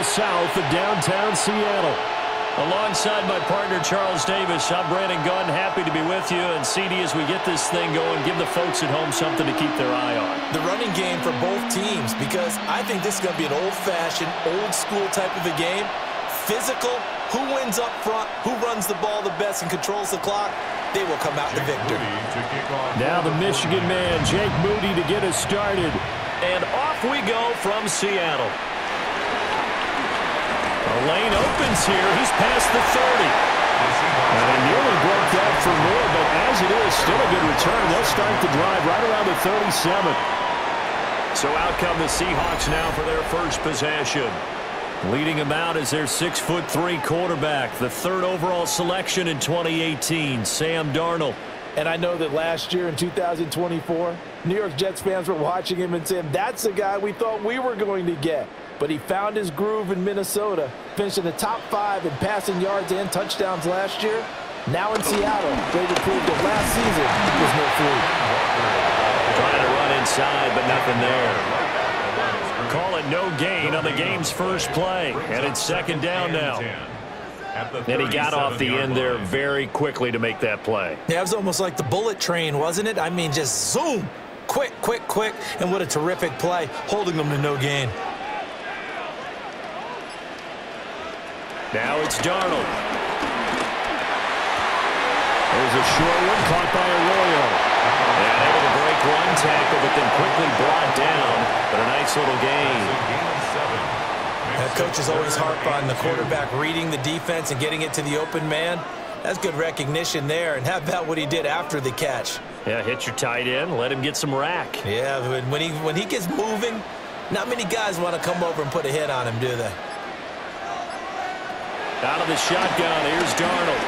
south of downtown Seattle. Alongside my partner, Charles Davis, I'm Brandon Gunn. Happy to be with you. And, CD, as we get this thing going, give the folks at home something to keep their eye on. The running game for both teams, because I think this is going to be an old-fashioned, old-school type of a game. Physical, who wins up front, who runs the ball the best and controls the clock, they will come out the victor. Now the Michigan man, Jake Moody, to get us started. And off we go from Seattle. The lane opens here. He's past the 30. And he nearly broke that for more, but as it is, still a good return. They'll start the drive right around the 37. So out come the Seahawks now for their first possession. Leading them out is their 6'3" quarterback, the third overall selection in 2018, Sam Darnold. And I know that last year in 2024, New York Jets fans were watching him and saying, that's the guy we thought we were going to get. But he found his groove in Minnesota, finishing the top 5 in passing yards and touchdowns last year. Now in Seattle, ready to prove that last season was no fluke. Trying to run inside, but nothing there. Call it no gain on the game's first play. And it's second down now. And he got off the end there very quickly to make that play. Yeah, it was almost like the bullet train, wasn't it? I mean, just zoom. Quick, quick, quick. And what a terrific play, holding them to no gain. Now it's Darnold. There's a short one caught by Arroyo. And able to break one tackle, but then quickly brought down. But a nice little gain. Coaches always harp on the quarterback reading the defense and getting it to the open man. That's good recognition there. And how about what he did after the catch? Yeah, hit your tight end, let him get some rack. Yeah, when he gets moving, not many guys want to come over and put a hit on him, do they? Out of the shotgun, here's Darnold.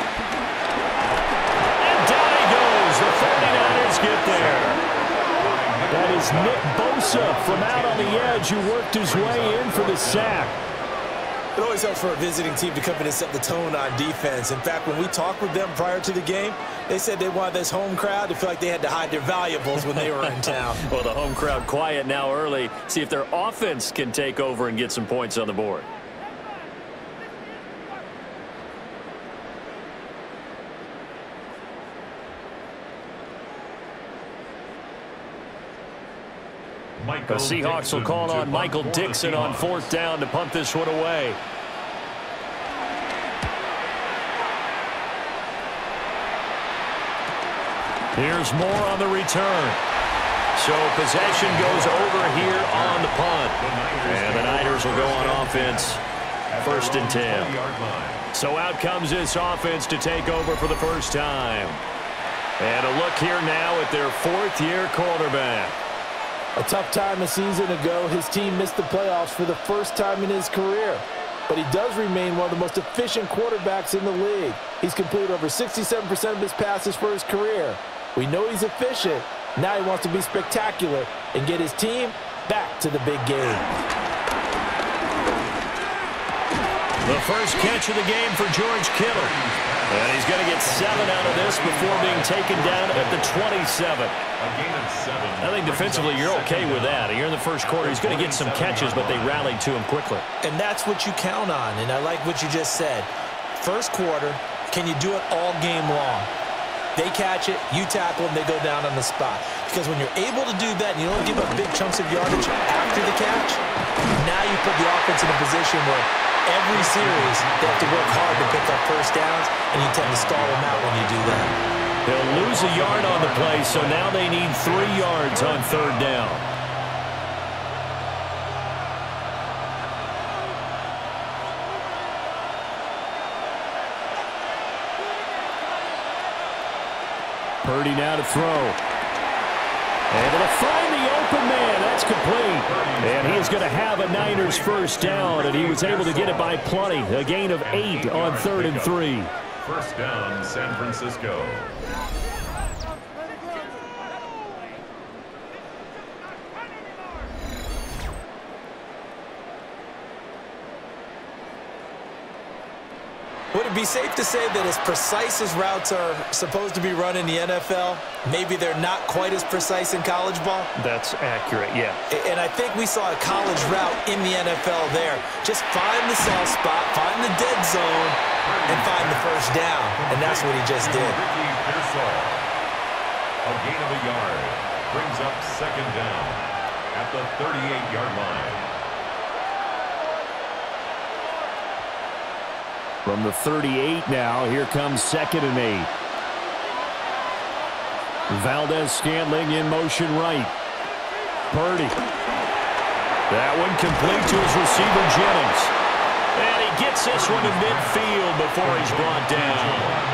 And down he goes. The 49ers get there. That is Nick Bosa from out on the edge who worked his way in for the sack. It always helps for a visiting team to come in and set the tone on defense. In fact, when we talked with them prior to the game, they said they wanted this home crowd to feel like they had to hide their valuables when they were in town. Well, the home crowd quiet now early. See if their offense can take over and get some points on the board. The Seahawks will call on Michael Dixon on fourth down to punt this one away. Here's more on the return. So possession goes over here on the punt. And the Niners will go on offense. First and 10. So out comes this offense to take over for the first time. And a look here now at their fourth-year quarterback. A tough time a season ago, his team missed the playoffs for the first time in his career. But he does remain one of the most efficient quarterbacks in the league. He's completed over 67% of his passes for his career. We know he's efficient. Now he wants to be spectacular and get his team back to the big game. The first catch of the game for George Kittle. And he's going to get 7 out of this before being taken down at the 27. I think defensively you're okay with that. Here in the first quarter, he's going to get some catches, but they rallied to him quickly. And that's what you count on, and I like what you just said. First quarter, can you do it all game long? They catch it, you tackle them, they go down on the spot. Because when you're able to do that and you don't give up big chunks of yardage after the catch, now you put the offense in a position where every series they have to work hard to pick up first downs, and you tend to stall them out when you do that. They'll lose a yard on the play, so now they need 3 yards on third down. Purdy now to throw. Able to find the open man. That's complete. And he is going to have a Niners first down, and he was able to get it by plenty. A gain of 8 on 3rd and 3. First down, San Francisco. Would it be safe to say that as precise as routes are supposed to be run in the NFL, maybe they're not quite as precise in college ball? That's accurate, yeah. And I think we saw a college route in the NFL there. Just find the soft spot, find the dead zone, and find the first down. And that's what he just did. A gain of a yard brings up second down at the 38-yard line. From the 38 now, here comes 2nd and 8. Valdez-Scantling in motion right. Purdy. That one complete to his receiver, Jennings. And he gets this one to midfield before he's brought down.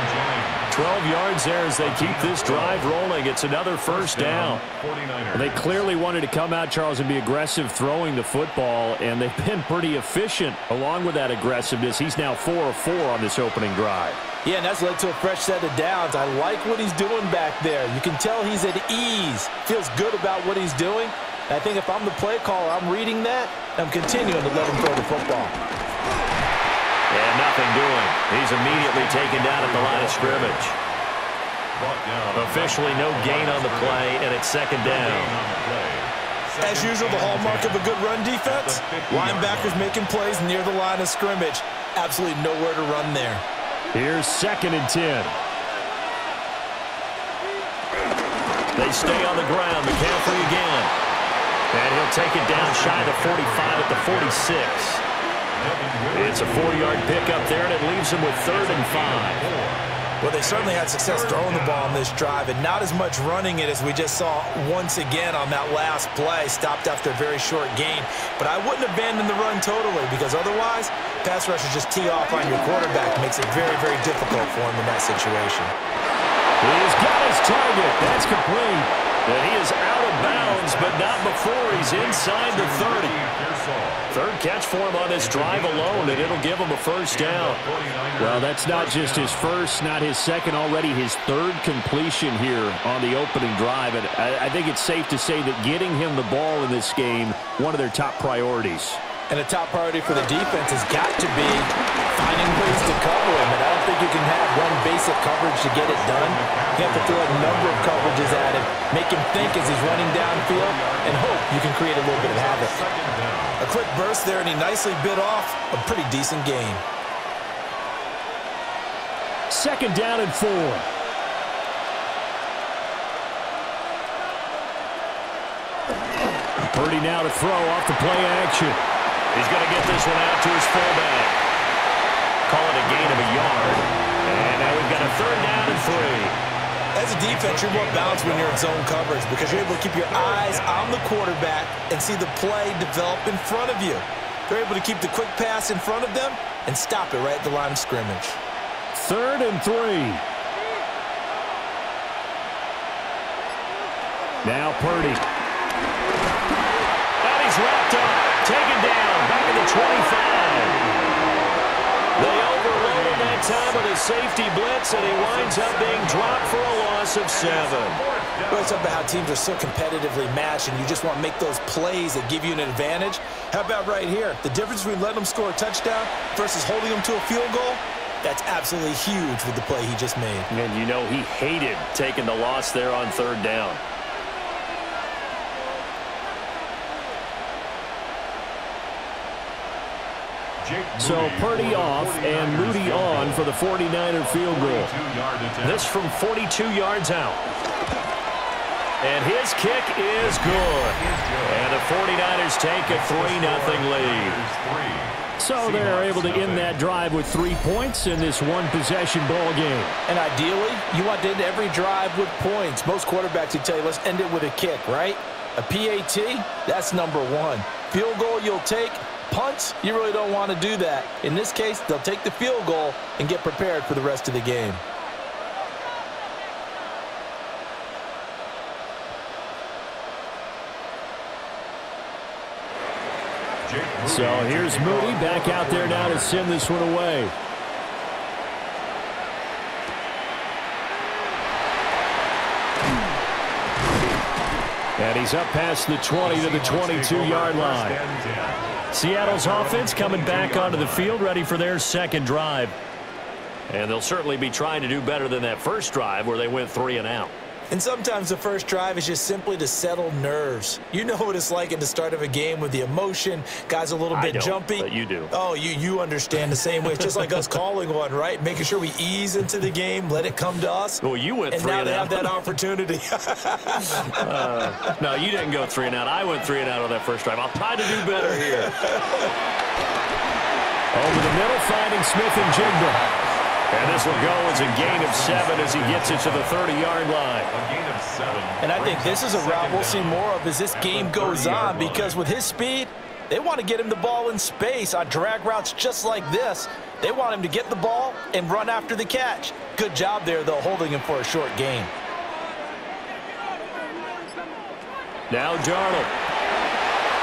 12 yards there as they keep this drive rolling. It's another first down. They clearly wanted to come out, Charles, and be aggressive throwing the football, and they've been pretty efficient along with that aggressiveness. He's now 4 of 4 on this opening drive. Yeah, and that's led to a fresh set of downs. I like what he's doing back there. You can tell he's at ease. Feels good about what he's doing. I think if I'm the play caller, I'm reading that, and I'm continuing to let him throw the football. And nothing doing. He's immediately taken down at the line of scrimmage. Officially no gain on the play, and it's second down. As usual, the hallmark of a good run defense, linebackers making plays near the line of scrimmage. Absolutely nowhere to run there. Here's 2nd and 10. They stay on the ground. McCaffrey again. And he'll take it down shy of the 45 at the 46. It's a 4-yard pickup there, and it leaves him with 3rd and 5. Well, they certainly had success throwing the ball on this drive, and not as much running it as we just saw once again on that last play. Stopped after a very short gain. But I wouldn't abandon the run totally, because otherwise, pass rushers just tee off on your quarterback. Makes it very, very difficult for him in that situation. He's got his target. That's complete. And he is out of bounds, but not before he's inside the 30. Third catch for him on this drive alone, and it'll give him a first down. Well, that's not just his first, not his second, already his 3rd completion here on the opening drive. And I think it's safe to say that getting him the ball in this game, one of their top priorities. And a top priority for the defense has got to be finding ways to cover him. And I don't think you can have one basic coverage to get it done. You have to throw a number of coverages at him, make him think as he's running downfield, and hope you can create a little bit of havoc. A quick burst there, and he nicely bit off a pretty decent gain. 2nd down and 4. Purdy now to throw off the play action. He's going to get this one out to his fullback. Call it a gain of a yard. And now we've got a 3rd down and 3. As a defense, you're more balanced when you're in zone coverage because you're able to keep your eyes on the quarterback and see the play develop in front of you. They're able to keep the quick pass in front of them and stop it right at the line of scrimmage. 3rd and 3. Now Purdy. And he's wrapped up. Taken down. Back at the 25. They overload him that time with a safety blitz, and he winds up being dropped for a loss of 7. Well, it's about how teams are so competitively matched, and you just want to make those plays that give you an advantage. How about right here? The difference between letting them score a touchdown versus holding them to a field goal, that's absolutely huge with the play he just made. And you know he hated taking the loss there on 3rd down. So Purdy off and Moody on for the 49er field goal. This from 42 yards out. And his kick is good. And the 49ers take a 3-0 lead. So they're able to end that drive with 3 points in this one-possession ball game. And ideally, you want to end every drive with points. Most quarterbacks would tell you, let's end it with a kick, right? A PAT, that's number 1. Field goal you'll take. Punts, you really don't want to do that. In this case, they'll take the field goal and get prepared for the rest of the game. So here's Moody back out there now to send this one away. And he's up past the 20 to the 22-yard line. Seattle's offense coming back onto the field, ready for their second drive. And they'll certainly be trying to do better than that first drive where they went 3 and out. And sometimes the first drive is just simply to settle nerves. You know what it's like at the start of a game with the emotion. Guys a little bit jumpy. But you do. Oh, you understand the same way. It's just like us calling one, right? Making sure we ease into the game, let it come to us. Well, you went 3 and out. And now they have that opportunity. No, you didn't go 3 and out. I went 3 and out on that first drive. I'll try to do better here. Over the middle, finding Smith-Njigba. And this will go as a gain of 7 as he gets it to the 30-yard line. A gain of 7. And I think this is a route we'll see more of as this game goes on, because with his speed, they want to get him the ball in space on drag routes just like this. They want him to get the ball and run after the catch. Good job there, though, holding him for a short gain. Now Darnold.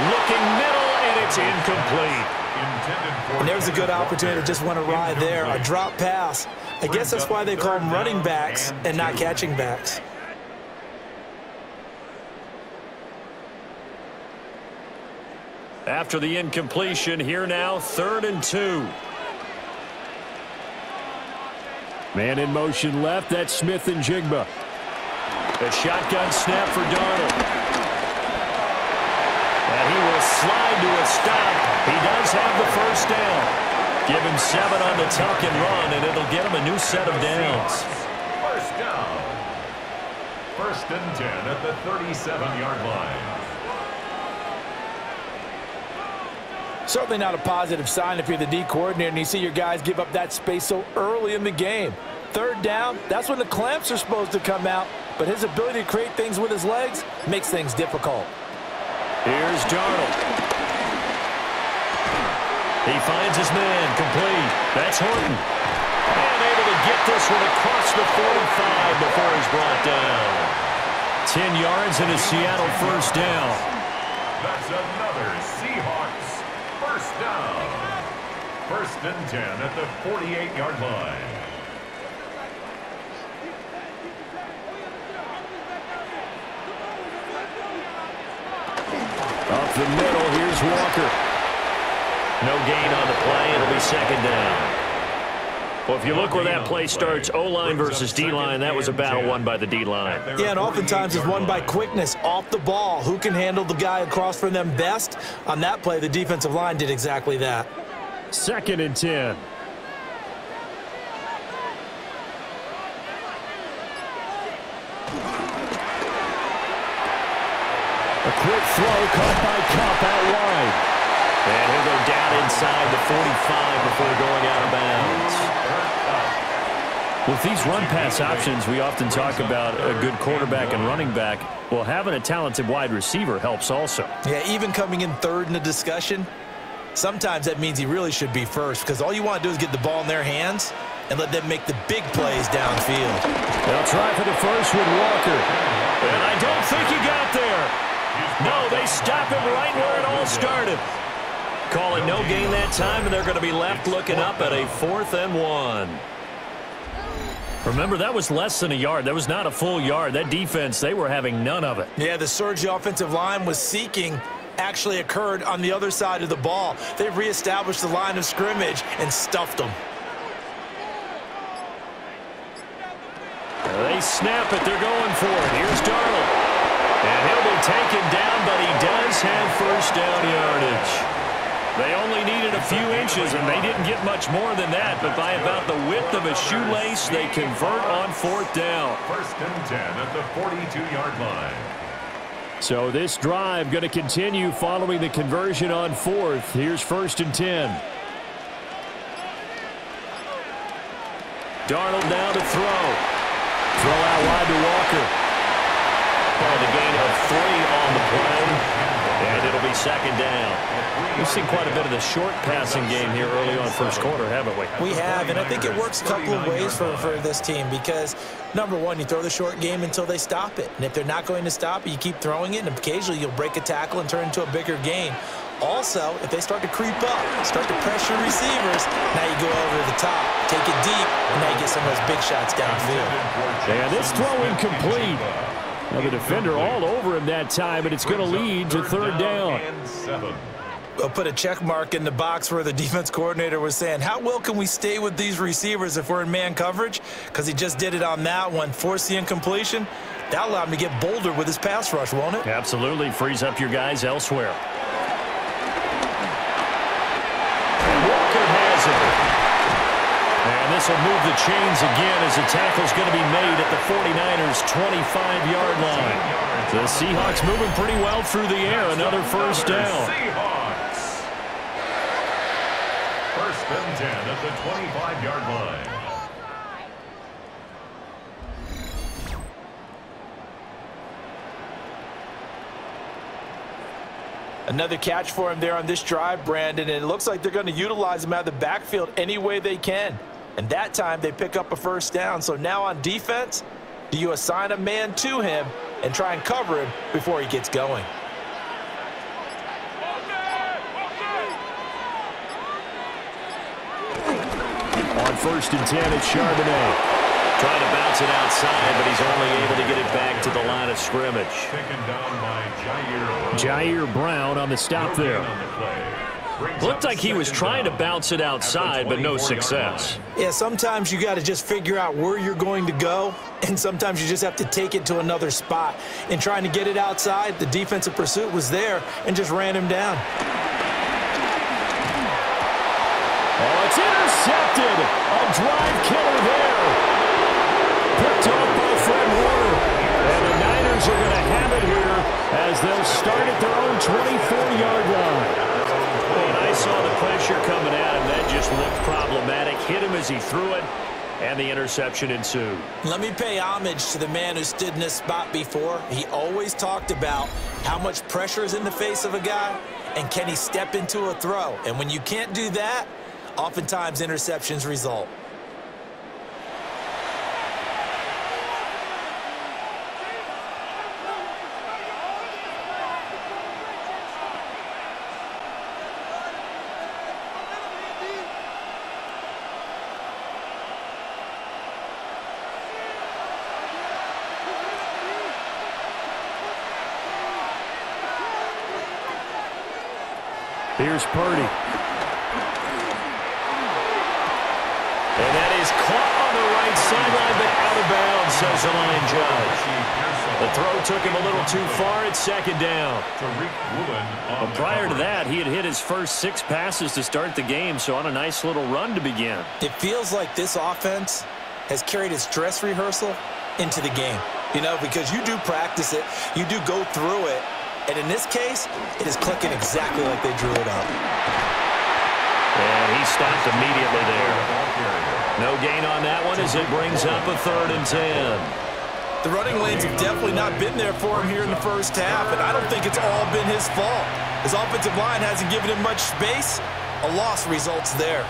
Looking middle, and it's incomplete. And there's a good opportunity to just want to ride there. A drop pass. I guess that's why they call them running backs and not catching backs. After the incompletion, here now, 3rd and 2. Man in motion left, that's Smith-Njigba. A shotgun snap for Darnold. And he will slide to a stop. He does have the first down. Give him 7 on the tuck and run, and it'll get him a new set of downs. First down. 1st and 10 at the 37-yard line. Certainly not a positive sign if you're the D coordinator and you see your guys give up that space so early in the game. 3rd down, that's when the clamps are supposed to come out, but his ability to create things with his legs makes things difficult. Here's Darnold. He finds his man, complete. That's Horton. And able to get this one across the 45 before he's brought down. 10 yards and a Seattle first down. That's another Seahawks first down. 1st and 10 at the 48-yard line. Up the middle, here's Walker. No gain on the play. It'll be 2nd down. Well, if you look where that play starts, O-line versus D-line, that was a battle won by the D-line. Yeah, and oftentimes it's won by quickness off the ball. Who can handle the guy across from them best? On that play, the defensive line did exactly that. 2nd and 10. A quick throw caught by Kupp out wide. And he'll go down inside the 45 before going out of bounds. With these run-pass options, we often talk about a good quarterback and running back. Well, having a talented wide receiver helps also. Yeah, even coming in 3rd in the discussion, sometimes that means he really should be first, because all you want to do is get the ball in their hands and let them make the big plays downfield. They'll try for the first with Walker. And I don't think he got there. No, they stop him right where it all started. Calling no gain that time, and they're going to be left looking up at a 4th and 1. Remember, that was less than a yard. That was not a full yard. That defense, they were having none of it. Yeah, the surge the offensive line was seeking actually occurred on the other side of the ball. They reestablished the line of scrimmage and stuffed them. They snap it. They're going for it. Here's Darnold. And he'll be taken down, but he does have first down yardage. They only needed a few inches, and they didn't get much more than that. But by about the width of a shoelace, they convert on 4th down. 1st and 10 at the 42-yard line. So this drive going to continue following the conversion on 4th. Here's 1st and 10. Darnold now to throw. Throw out wide to Walker. And a gain of 3 on the play. And it'll be 2nd down. We've seen quite a bit of the short passing game here early on first quarter, haven't we? We have, and I think it works a couple of ways for this team because, number one, you throw the short game until they stop it. And if they're not going to stop it, you keep throwing it, and occasionally you'll break a tackle and turn into a bigger gain. Also, if they start to creep up, start to pressure receivers, now you go over the top, take it deep, and now you get some of those big shots downfield. And this throw incomplete. Now the defender all over him that time, and it's going to lead to 3rd down. We'll put a check mark in the box where the defense coordinator was saying, how well can we stay with these receivers if we're in man coverage? Because he just did it on that one, forced the incompletion. That allowed him to get bolder with his pass rush, won't it? Absolutely. Frees up your guys elsewhere. And this will move the chains again as the tackle's going to be made at the 49ers' 25-yard line. The Seahawks moving pretty well through the air. Another first down. Seahawks. First and 10 at the 25-yard line. Another catch for him there on this drive, Brandon, and it looks like they're going to utilize him out of the backfield any way they can. And that time they pick up a first down. So now on defense, do you assign a man to him and try and cover him before he gets going? On first and 10, it's Charbonnet. Trying to bounce it outside, but he's only able to get it back to the line of scrimmage. Taken down by Jair Brown on the stop there. Looked like he was trying to bounce it outside, but no success. Yeah, sometimes you got to just figure out where you're going to go, and sometimes you just have to take it to another spot. In trying to get it outside, the defensive pursuit was there and just ran him down. Oh, it's intercepted. A drive killer there. Picked off by Fred Warner. And the Niners are going to have it here as they'll start at their own 24-yard line. When I saw the pressure coming at him, that just looked problematic. Hit him as he threw it, and the interception ensued. Let me pay homage to the man who stood in this spot before. He always talked about how much pressure is in the face of a guy, and can he step into a throw. And when you can't do that, oftentimes interceptions result. Here's Purdy. And that is caught on the right sideline, but out of bounds, says the line judge. The throw took him a little too far. It's second down. But prior to that, he had hit his first 6 passes to start the game, so on a nice little run to begin. It feels like this offense has carried its dress rehearsal into the game. You know, because you do practice it, you do go through it, and in this case, it is clicking exactly like they drew it up. And he stopped immediately there. No gain on that one as it brings up a 3rd and 10. The running lanes have definitely not been there for him here in the first half, and I don't think it's all been his fault. His offensive line hasn't given him much space. A loss results there.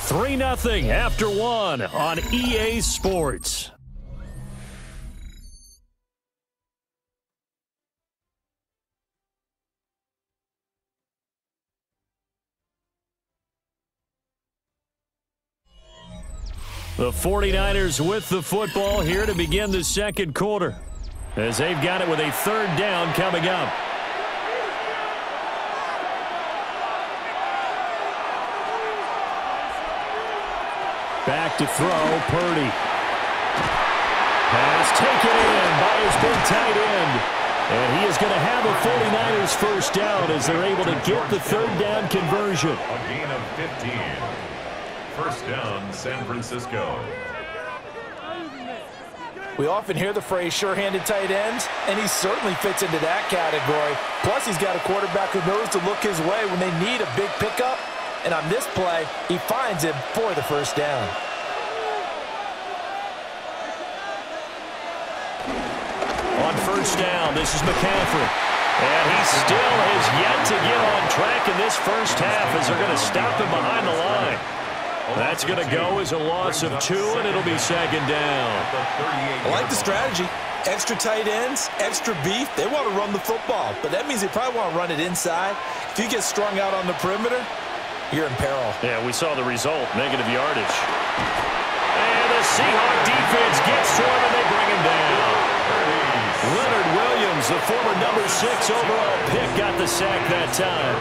Three 3-0 after 1 on EA Sports. The 49ers with the football here to begin the second quarter, as they've got it with a 3rd down coming up. Back to throw, Purdy. Pass taken in by his big tight end. And he is going to have a 49ers first down as they're able to get the 3rd down conversion. A gain of 15. First down, San Francisco. We often hear the phrase sure-handed tight ends, and he certainly fits into that category. Plus, he's got a quarterback who knows to look his way when they need a big pickup. And on this play, he finds him for the first down. On first down, this is McCaffrey. And he still has yet to get on track in this first half as they're going to stop him behind the line. That's going to go as a loss of 2, and it'll be 2nd down. I like the strategy. Extra tight ends, extra beef. They want to run the football, but that means they probably want to run it inside. If you get strung out on the perimeter, you're in peril. Yeah, we saw the result, negative yardage. And the Seahawks defense gets to him, and they bring him him down. Leonard Williams, the former #6 overall pick, got the sack that time.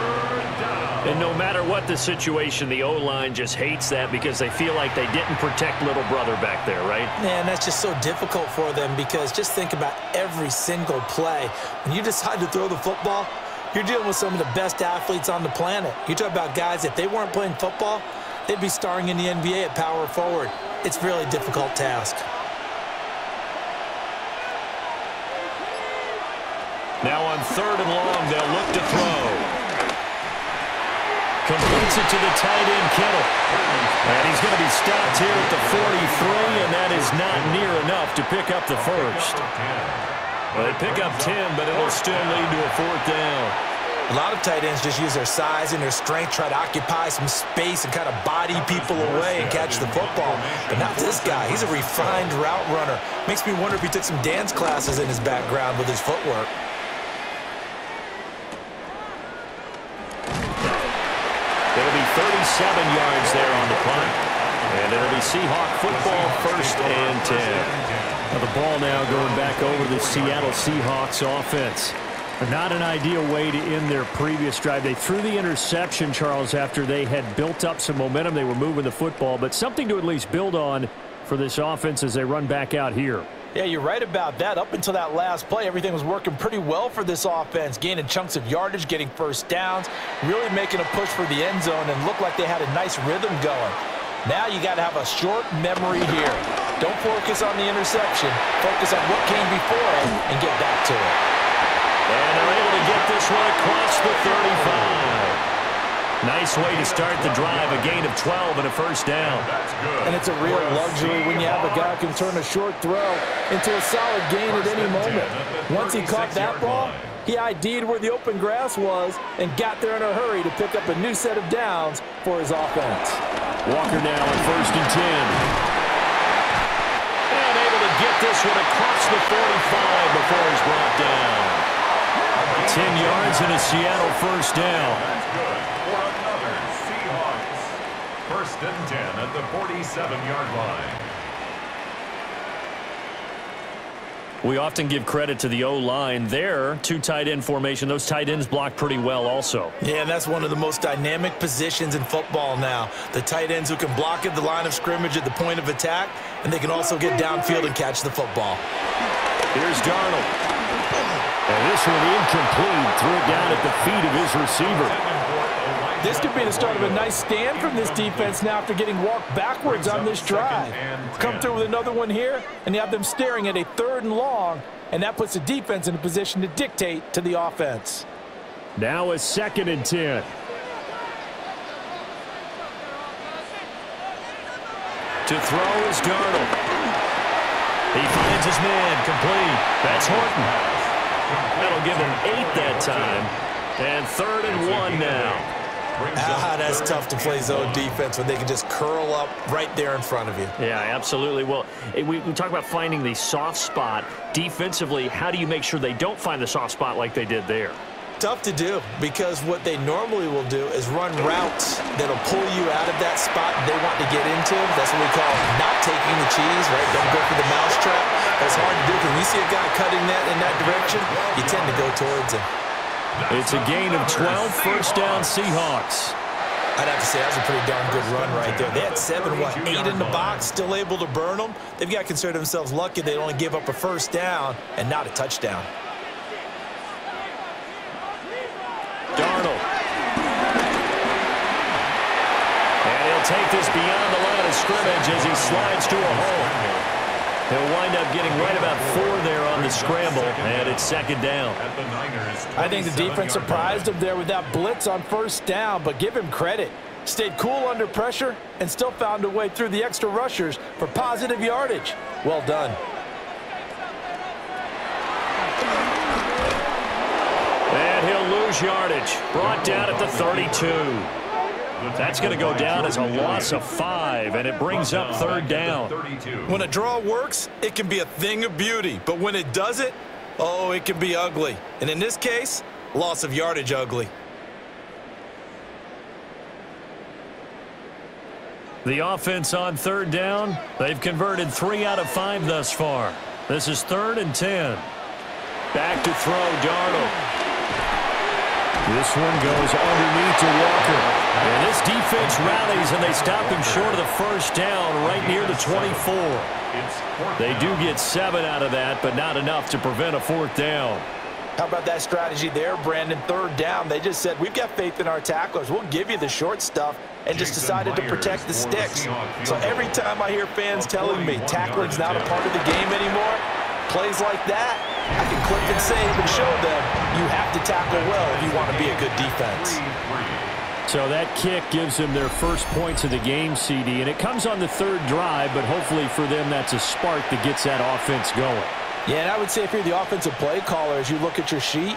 And no matter what the situation, the O-line just hates that because they feel like they didn't protect little brother back there, right? Man, that's just so difficult for them because just think about every single play. When you decide to throw the football, you're dealing with some of the best athletes on the planet. You talk about guys, if they weren't playing football, they'd be starring in the NBA at power forward. It's a really difficult task. Now on 3rd and long, they'll look to throw. Completes it to the tight end, Kittle. And he's going to be stopped here at the 43, and that is not near enough to pick up the first. Well, they pick up 10, but it'll still lead to a 4th down. A lot of tight ends just use their size and their strength, try to occupy some space and kind of body people away and catch the football. But not this guy. He's a refined route runner. Makes me wonder if he took some dance classes in his background with his footwork. It'll be 37 yards there on the punt. And it'll be Seahawk football, 1st and 10. Now the ball now going back over the Seattle Seahawks offense. Not an ideal way to end their previous drive. They threw the interception, Charles, after they had built up some momentum. They were moving the football, but something to at least build on for this offense as they run back out here. Yeah, you're right about that. Up until that last play, everything was working pretty well for this offense, gaining chunks of yardage, getting first downs, really making a push for the end zone, and looked like they had a nice rhythm going. Now you got to have a short memory here. Don't focus on the interception. Focus on what came before it and get back to it. And they're able to get this one across the 35. Nice way to start the drive, a gain of 12 and a first down. And it's a real luxury when you have a guy who can turn a short throw into a solid gain at any moment. Once he caught that ball, he ID'd where the open grass was and got there in a hurry to pick up a new set of downs for his offense. Walker now on 1st and 10. And able to get this one across the 45 before he's brought down. 10 yards and a Seattle first down. For another Seahawks. 1st and 10 at the 47-yard line. We often give credit to the O-line there. 2 tight end formation. Those tight ends block pretty well also. Yeah, and that's one of the most dynamic positions in football now. The tight ends who can block at the line of scrimmage at the point of attack, and they can also get downfield and catch the football. Here's Darnold. And this one incomplete. Threw it down at the feet of his receiver. This could be the start of a nice stand from this defense now after getting walked backwards on this drive. Come through with another one here, and you have them staring at a 3rd and long, and that puts the defense in a position to dictate to the offense. Now a 2nd and 10. To throw is Darnold. He finds his man, complete. That's Horton. That'll give him 8 that time. And 3rd and 1 now. That's tough to play zone defense when they can just curl up right there in front of you. Yeah, absolutely. Well, we talk about finding the soft spot. Defensively, how do you make sure they don't find the soft spot like they did there? Tough to do because what they normally will do is run routes that'll pull you out of that spot they want to get into. That's what we call not taking the cheese, right? Don't go for the mousetrap. That's hard to do because when you see a guy cutting that in that direction, you tend to go towards him. It's a gain of 12, first down Seahawks. I'd have to say that was a pretty darn good run right there. They had 8 in the box, still able to burn them. They've got to consider themselves lucky they only gave up a first down and not a touchdown. Darnold. And he'll take this beyond the line of scrimmage as he slides to a hole. He'll wind up getting right about 4 there on the scramble, and it's 2nd down. I think the defense surprised him there with that blitz on first down, but give him credit. Stayed cool under pressure and still found a way through the extra rushers for positive yardage. Well done. And he'll lose yardage. Brought down at the 32. That's going to go down as a loss of 5, and it brings up 3rd down. When a draw works, it can be a thing of beauty. But when it doesn't, oh, it can be ugly. And in this case, loss of yardage ugly. The offense on 3rd down, they've converted 3 out of 5 thus far. This is 3rd and 10. Back to throw, Darnold. This one goes underneath to Walker. And this defense rallies, and they stop him short of the first down right near the 24. They do get 7 out of that, but not enough to prevent a 4th down. How about that strategy there, Brandon? 3rd down. They just said, we've got faith in our tacklers. We'll give you the short stuff, and just decided to protect the sticks. So every time I hear fans telling me tackling's not a part of the game anymore, plays like that, I can click and save and show them you have to tackle well if you want to be a good defense. So that kick gives them their first points of the game, CD, and it comes on the 3rd drive, but hopefully for them that's a spark that gets that offense going. Yeah, and I would say if you're the offensive play caller, as you look at your sheet,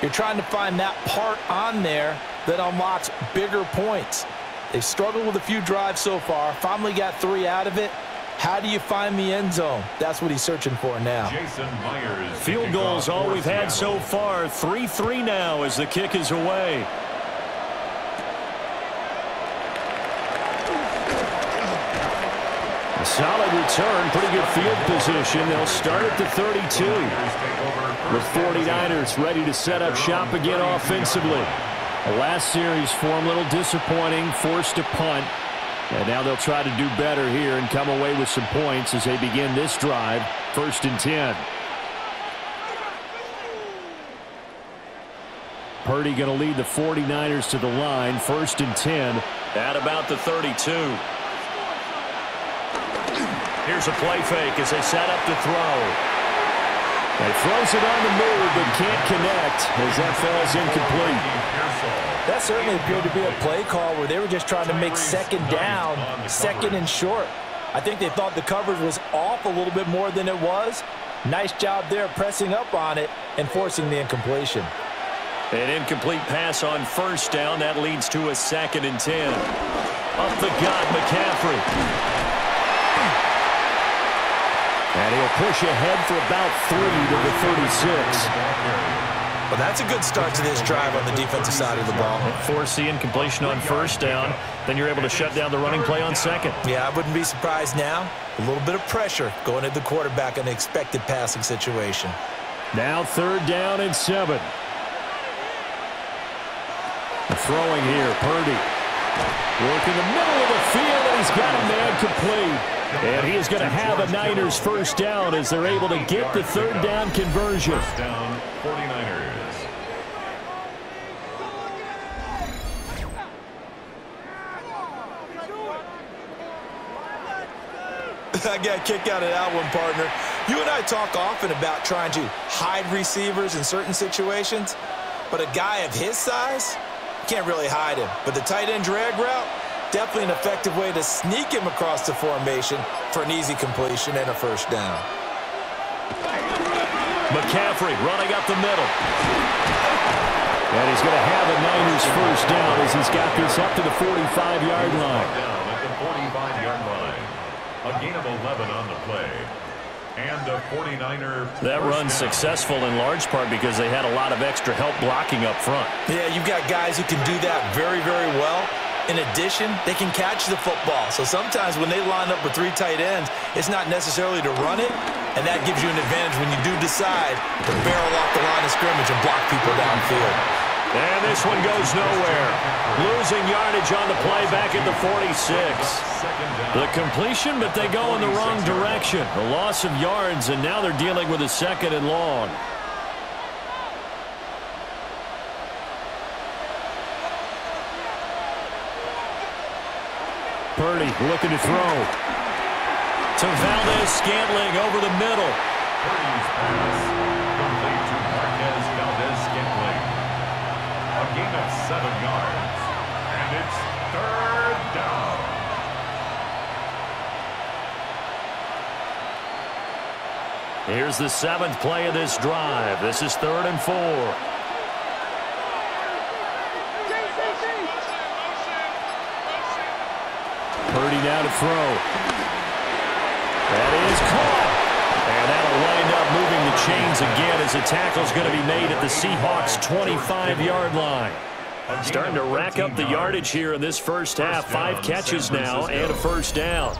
you're trying to find that part on there that unlocks bigger points. They've struggled with a few drives so far, finally got 3 out of it. How do you find the end zone? That's what he's searching for now. Field goals all we've had so far. 3-3 now as the kick is away. A solid return, pretty good field position. They'll start at the 32. The 49ers ready to set up shop again offensively. The last series for them a little disappointing, forced a punt. And now they'll try to do better here and come away with some points as they begin this drive. 1st and 10. Purdy going to lead the 49ers to the line. 1st and 10. At about the 32. Here's a play fake as they set up to throw. He throws it on the move but can't connect as that falls incomplete. That certainly appeared to be a play call where they were just trying to make 2nd down, 2nd and short. I think they thought the coverage was off a little bit more than it was. Nice job there pressing up on it and forcing the incompletion. An incomplete pass on 1st down. That leads to a 2nd and 10. Up the gut, McCaffrey. And he'll push ahead for about 3 to the 36. Well, that's a good start to this drive on the defensive side of the ball. Force the incompletion on 1st down. Then you're able to shut down the running play on 2nd. Yeah, I wouldn't be surprised now. A little bit of pressure going at the quarterback in an expected passing situation. Now 3rd down and 7. Throwing here, Purdy. Work in the middle of the field, and he's got a man complete. And he is going to have a Niners 1st down as they're able to get the 3rd down conversion. 1st down, 49ers. I got a kick out of that one, partner. You and I talk often about trying to hide receivers in certain situations, but a guy of his size, you can't really hide him. But the tight end drag route, definitely an effective way to sneak him across the formation for an easy completion and a 1st down. McCaffrey running up the middle. And he's going to have a Niners 1st down as he's got this up to the 45-yard line. Down at the 45-yard line. A gain of 11 on the play. And a 49er. That run's successful in large part because they had a lot of extra help blocking up front. Yeah, you've got guys who can do that very, very well. In addition, they can catch the football. So sometimes when they line up with 3 tight ends, it's not necessarily to run it, and that gives you an advantage when you do decide to barrel off the line of scrimmage and block people downfield. And this one goes nowhere. Losing yardage on the play back at the 46. The completion, but they go in the wrong direction. A loss of yards, and now they're dealing with a 2nd and long. Purdy looking to throw. To Valdez-Scantling over the middle. Purdy's pass complete to Marquez Valdez-Scantling. A gain of 7 yards. And it's 3rd down. Here's the 7th play of this drive. This is 3rd and 4. Purdy now to throw. That is caught. And that'll wind up moving the chains again as the tackle's going to be made at the Seahawks' 25-yard line. Starting to rack up the yardage here in this first half. 5 catches now and a 1st down.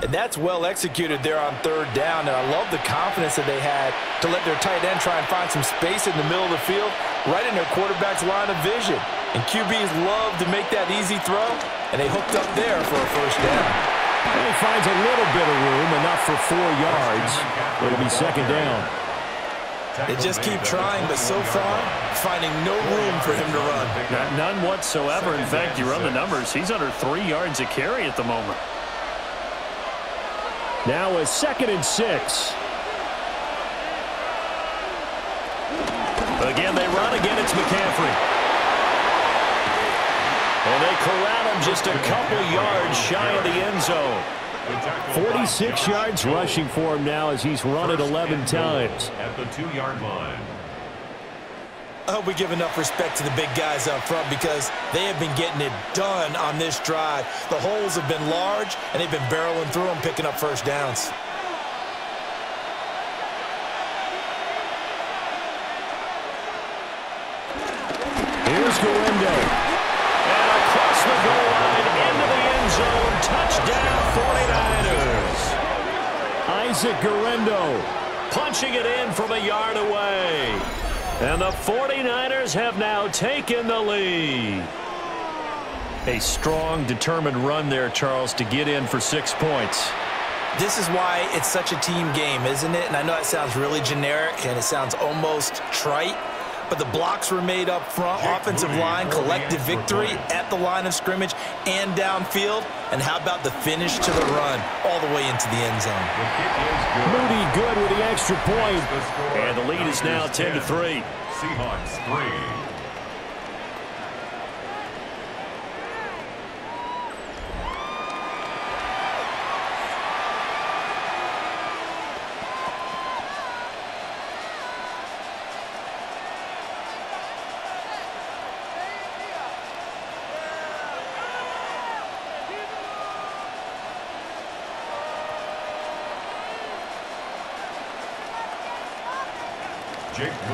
And that's well executed there on third down. And I love the confidence that they had to let their tight end try and find some space in the middle of the field, right in their quarterback's line of vision. And QBs love to make that easy throw, and they hooked up there for a first down. And he finds a little bit of room, enough for 4 yards. It'll be second down. They just keep trying, but so far, finding no room for him to run. None whatsoever. In fact, you run the numbers, he's under 3 yards a carry at the moment. Now a 2nd and 6. Again, they run. Again, it's McCaffrey. And they corral him just a couple yards shy of the end zone. 46 yards rushing for him now as he's run it 11 times. At the 2-yard line. I hope we give enough respect to the big guys up front because they have been getting it done on this drive. The holes have been large, and they've been barreling through them, picking up first downs. Here's Guendo. And across the goal line into the end zone. Touchdown, 49ers. Isaac Guendo Punching it in from a yard away. And the 49ers have now taken the lead. A strong, determined run there, Charles, to get in for 6 points. This is why it's such a team game, isn't it? And I know it sounds really generic and it sounds almost trite, but the blocks were made up front, offensive line, collective victory at the line of scrimmage and downfield. And how about the finish to the run all the way into the end zone? Moody good with the extra point. And the lead is now 10-3. Seahawks 3.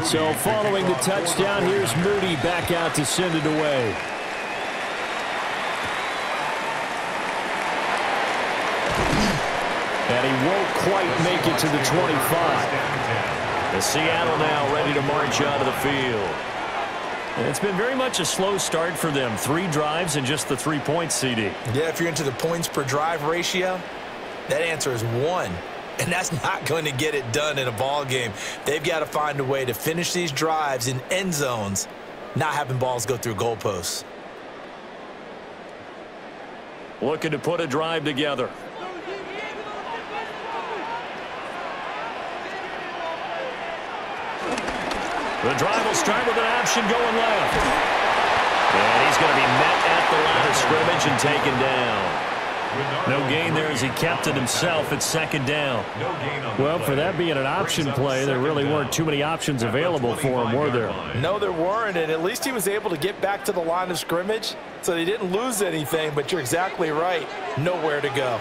So following the touchdown, here's Moody back out to send it away. And he won't quite make it to the 25. The Seattle now ready to march out of the field. And it's been very much a slow start for them. 3 drives and just the 3 points, CD. Yeah, if you're into the points per drive ratio, that answer is 1. And that's not going to get it done in a ball game. They've got to find a way to finish these drives in end zones, not having balls go through goalposts. Looking to put a drive together. The drive will start with an option going left. And he's going to be met at the line of scrimmage and taken down. No gain there as he kept it himself at second down. Well, for that being an option play, there really weren't too many options available for him, were there? No, there weren't, and at least he was able to get back to the line of scrimmage, so they didn't lose anything, but you're exactly right. Nowhere to go.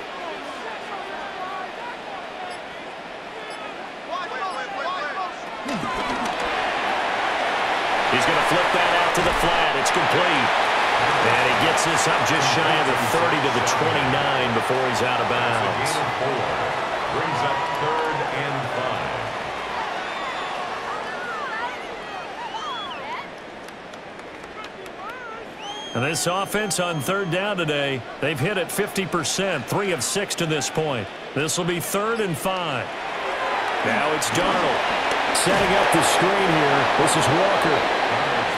He's going to flip that out to the flat. It's complete. And he gets this up just shy of the 30 to the 29 before he's out of bounds. Brings up 3rd and 5. And this offense on 3rd down today, they've hit it 50%, 3 of 6 to this point. This will be 3rd and 5. Now it's Darnold. Setting up the screen here. This is Walker.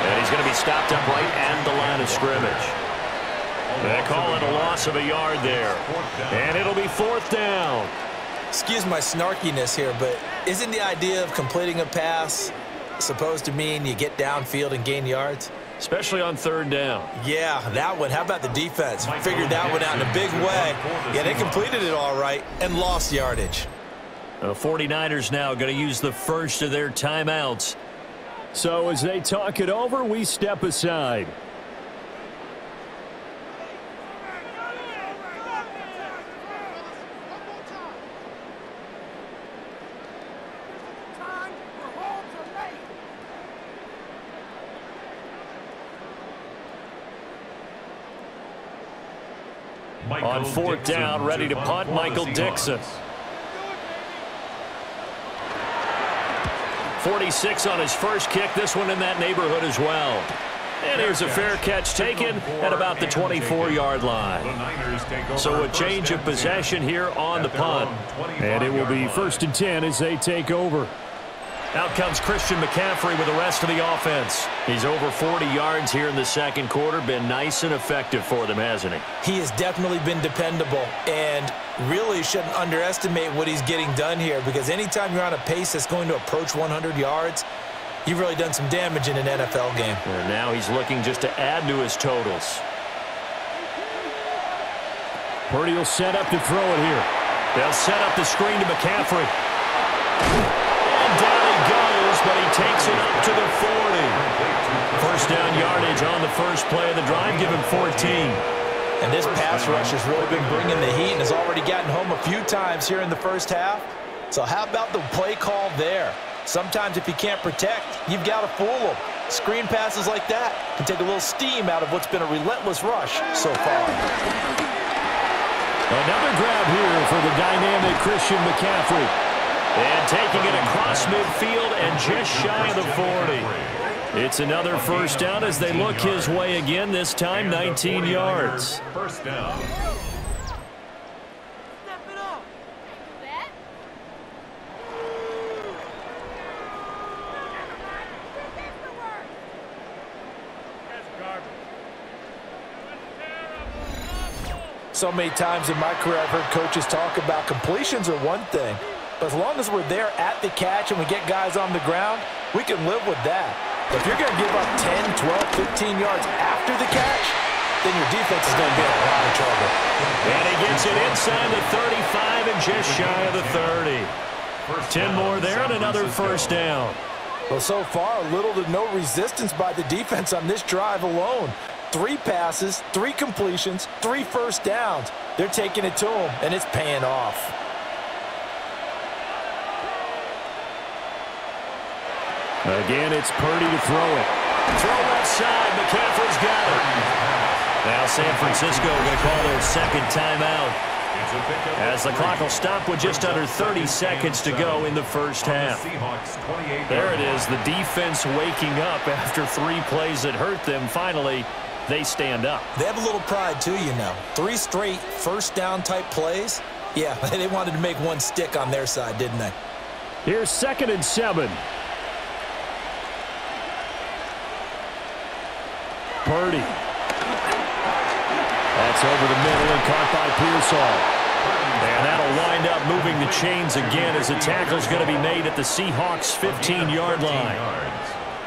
And he's going to be stopped up right at the line of scrimmage. They call it a loss of a yard there. And it'll be 4th down. Excuse my snarkiness here, but isn't the idea of completing a pass supposed to mean you get downfield and gain yards? Especially on 3rd down. Yeah, that one. How about the defense? Figured that one out in a big way. Yeah, they completed it all right and lost yardage. The 49ers now going to use the first of their timeouts. So as they talk it over, we step aside. On fourth down, ready to punt, Michael Dixon. 46 on his first kick. This one in that neighborhood as well. And here's a fair catch taken at about the 24-yard line. So a change of possession here on the punt. And it will be 1st and 10 as they take over. Out comes Christian McCaffrey with the rest of the offense. He's over 40 yards here in the second quarter. Been nice and effective for them, hasn't he? He has definitely been dependable, and really shouldn't underestimate what he's getting done here, because anytime you're on a pace that's going to approach 100 yards, you've really done some damage in an NFL game. And now he's looking just to add to his totals. Purdy will set up to throw it here. They'll set up the screen to McCaffrey. And down he goes, but he takes it up to the 40. First down yardage on the first play of the drive, give him 14. And this pass rush has really been bringing the heat and has already gotten home a few times here in the first half. So how about the play call there? Sometimes if you can't protect, you've got to fool them. Screen passes like that can take a little steam out of what's been a relentless rush so far. Another grab here for the dynamic Christian McCaffrey. And taking it across midfield and just shy of the 40. It's another first down as they look his way again, this time 19 yards. First down. So many times in my career I've heard coaches talk about completions are one thing, but as long as we're there at the catch and we get guys on the ground, we can live with that. But if you're going to give up 10, 12, 15 yards after the catch, then your defense is going to be in a lot of trouble. And he gets it inside the 35 and just shy of the 30. 10 more there and another first down. Well, so far, little to no resistance by the defense on this drive alone. 3 passes, 3 completions, 3 first downs. They're taking it to him, and it's paying off. Again, it's Purdy to throw it. Throw left side. McCaffrey's got it. Now San Francisco going to call their second timeout, as the clock will stop with just under 30 seconds to go in the first half. There it is, the defense waking up after 3 plays that hurt them. Finally, they stand up. They have a little pride too, you know. 3 straight first down type plays. Yeah, they wanted to make one stick on their side, didn't they? Here's 2nd and 7. Purdy. That's over the middle and caught by Pearsall. And that'll wind up moving the chains again as the tackle's going to be made at the Seahawks' 15-yard line.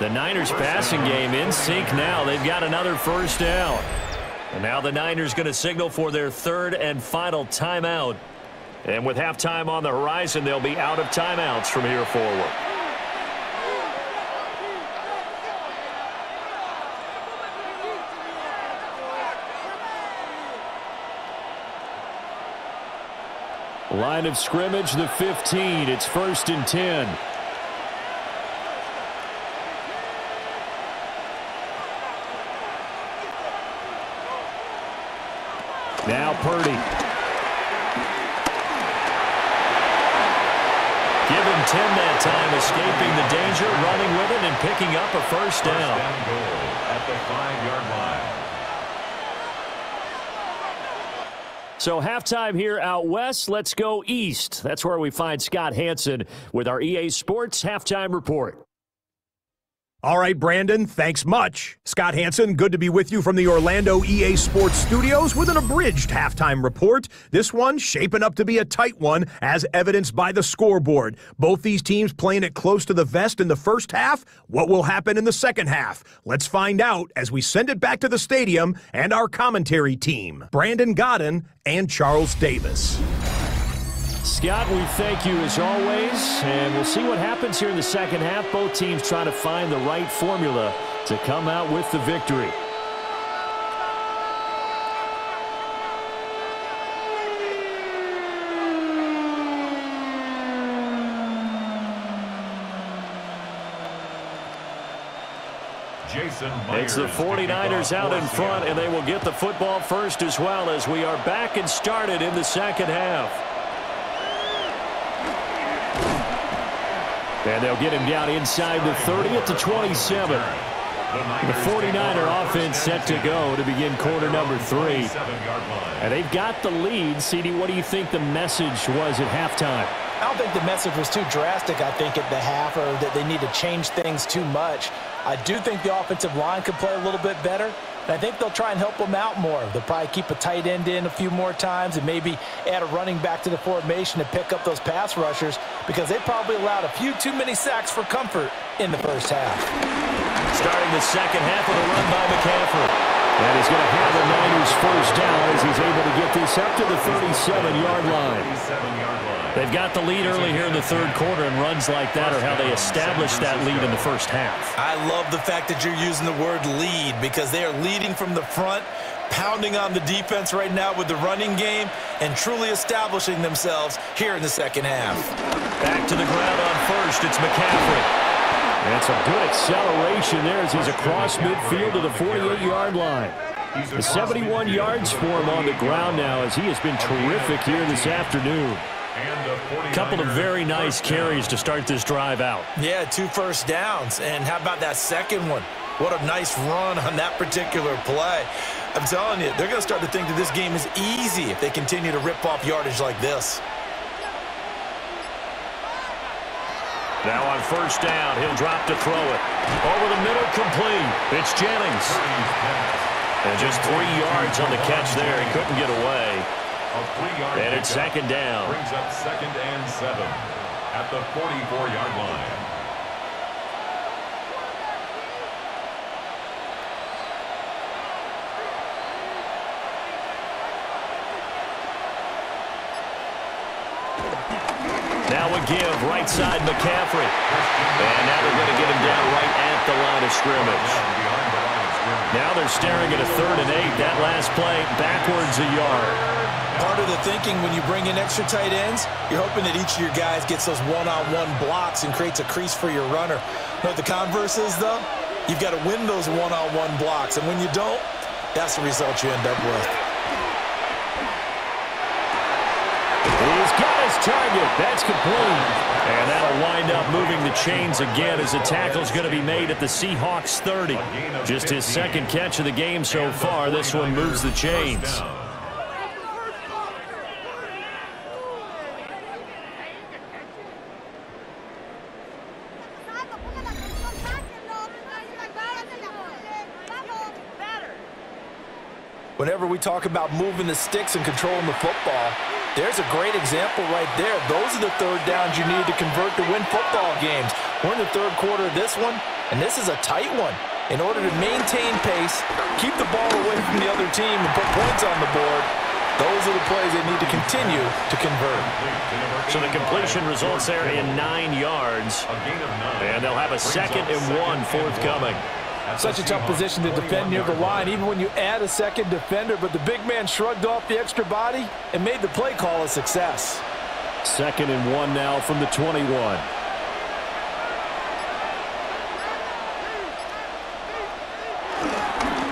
The Niners passing game in sync now. They've got another first down. And now the Niners going to signal for their 3rd and final timeout. And with halftime on the horizon, they'll be out of timeouts from here forward. Line of scrimmage, the 15. It's 1st and 10. Now Purdy. Give him 10 that time, escaping the danger, running with it, and picking up a first down. Goal at the 5-yard line. So halftime here out west. Let's go east. That's where we find Scott Hanson with our EA Sports Halftime Report. All right, Brandon, thanks much. Scott Hanson, good to be with you from the Orlando EA Sports Studios with an abridged halftime report. This one shaping up to be a tight one, as evidenced by the scoreboard. Both these teams playing it close to the vest in the first half. What will happen in the second half? Let's find out as we send it back to the stadium and our commentary team, Brandon Godden and Charles Davis. Scott, we thank you as always, and we'll see what happens here in the second half. Both teams trying to find the right formula to come out with the victory. It's the 49ers out in front, and they will get the football first as well as we are back and started in the second half. And they'll get him down inside the 30 at the 27. The 49er offense set to go to begin quarter number 3. And they've got the lead. CD, what do you think the message was at halftime? I don't think the message was too drastic, I think, at the half, or that they need to change things too much. I do think the offensive line could play a little bit better, and I think they'll try and help them out more. They'll probably keep a tight end in a few more times and maybe add a running back to the formation to pick up those pass rushers, because they probably allowed a few too many sacks for comfort in the first half. Starting the second half with a run by McCaffrey. And he's going to have the Niners first down as he's able to get this up to the 37-yard line. They've got the lead early here in the third quarter, and runs like that are how they established that lead in the first half. I love the fact that you're using the word lead, because they are leading from the front, pounding on the defense right now with the running game, and truly establishing themselves here in the second half. Back to the ground on first. It's McCaffrey. That's a good acceleration there as he's across midfield to the 48-yard line. The 71 yards for him on the ground now as he has been terrific here this afternoon. A couple of very nice carries to start this drive out. Yeah, 2 first downs. And how about that second one? What a nice run on that particular play. I'm telling you, they're going to start to think that this game is easy if they continue to rip off yardage like this. Now on first down, he'll drop to throw it. Over the middle, complete. It's Jennings. And just 3 yards on the catch there. He couldn't get away. And it's second down. Brings up 2nd and 7 at the 44-yard line. Now a give, right side McCaffrey. And now they're going to get him down right at the line of scrimmage. Now they're staring at a 3rd and 8. That last play, backwards a yard. Part of the thinking when you bring in extra tight ends, you're hoping that each of your guys gets those one-on-one blocks and creates a crease for your runner. You know what the converse is, though? You've got to win those one-on-one blocks, and when you don't, that's the result you end up with. He's got his target. That's complete. And that'll wind up moving the chains again as the tackle's going to be made at the Seahawks 30. Just his 2nd catch of the game so far. This one moves the chains. Whenever we talk about moving the sticks and controlling the football, there's a great example right there. Those are the 3rd downs you need to convert to win football games. We're in the 3rd quarter of this one, and this is a tight one. In order to maintain pace, keep the ball away from the other team, and put points on the board, those are the plays they need to continue to convert. So the completion results there in 9 yards. And they'll have a 2nd and 1 forthcoming. Such a tough position to defend near the line, even when you add a 2nd defender, but the big man shrugged off the extra body and made the play call a success. 2nd and 1 now from the 21.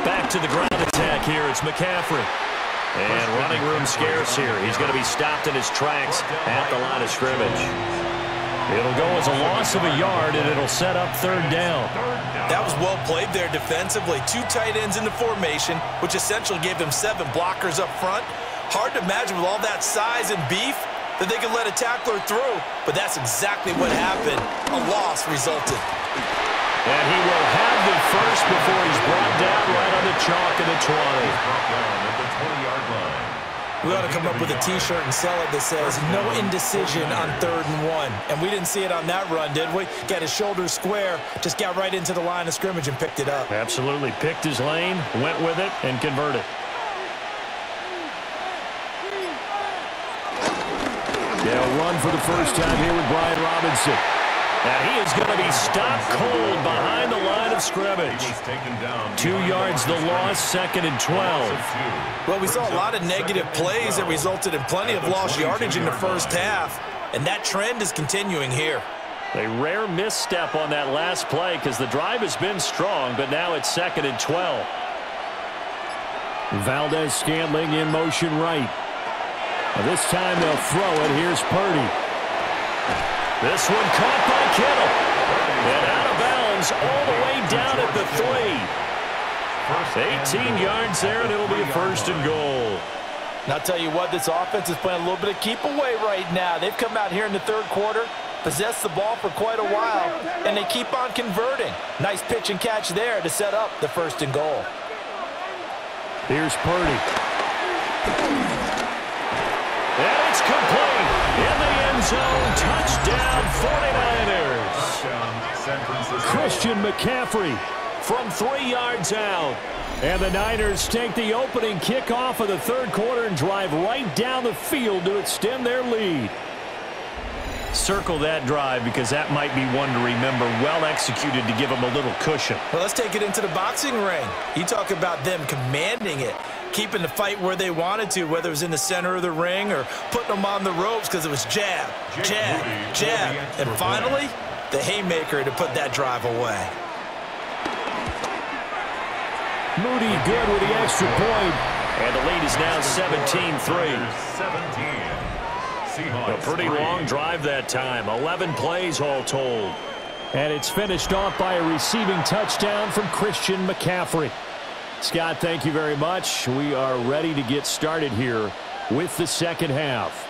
Back to the ground attack here. It's McCaffrey. And running room scarce here. He's going to be stopped in his tracks at the line of scrimmage. It'll go as a loss of a yard, and it'll set up 3rd down. That was well played there defensively. 2 tight ends in the formation, which essentially gave them 7 blockers up front. Hard to imagine with all that size and beef that they could let a tackler through, but that's exactly what happened. A loss resulted. And he will have the first before he's brought down right on the chalk of the 20. At the 20-yard line. We ought to come up with a T-shirt and sell it that says, no indecision on 3rd and 1. And we didn't see it on that run, did we? Got his shoulders square, just got right into the line of scrimmage and picked it up. Absolutely. Picked his lane, went with it, and converted. They'll run for the first time here with Brian Robinson. And he is going to be stopped cold behind the line of scrimmage. 2 yards the loss, 2nd and 12. Well, we saw a lot of negative plays that resulted in plenty of lost yardage in the first half, and that trend is continuing here. A rare misstep on that last play because the drive has been strong, but now it's 2nd and 12. Valdez-Scantling in motion right. This time they'll throw it. Here's Purdy. This one caught by Kittle. And out of bounds all the way down at the 3. 18 yards there, and it'll be a 1st and goal. And I'll tell you what, this offense is playing a little bit of keep away right now. They've come out here in the 3rd quarter, possessed the ball for quite a while, and they keep on converting. Nice pitch and catch there to set up the 1st and goal. Here's Purdy. And it's complete in the end zone. Touchdown 49ers. Christian McCaffrey From 3 yards out. And the Niners take the opening kickoff of the 3rd quarter and drive right down the field to extend their lead. Circle that drive because that might be one to remember. Well executed to give them a little cushion. Well, let's take it into the boxing ring. You talk about them commanding it, keeping the fight where they wanted to, whether it was in the center of the ring or putting them on the ropes because it was jab, jab, jab. And finally, the haymaker to put that drive away. Moody good with the extra point. And the lead is now 17-3. A pretty long drive that time. 11 plays all told. And it's finished off by a receiving touchdown from Christian McCaffrey. Scott, thank you very much. We are ready to get started here with the 2nd half.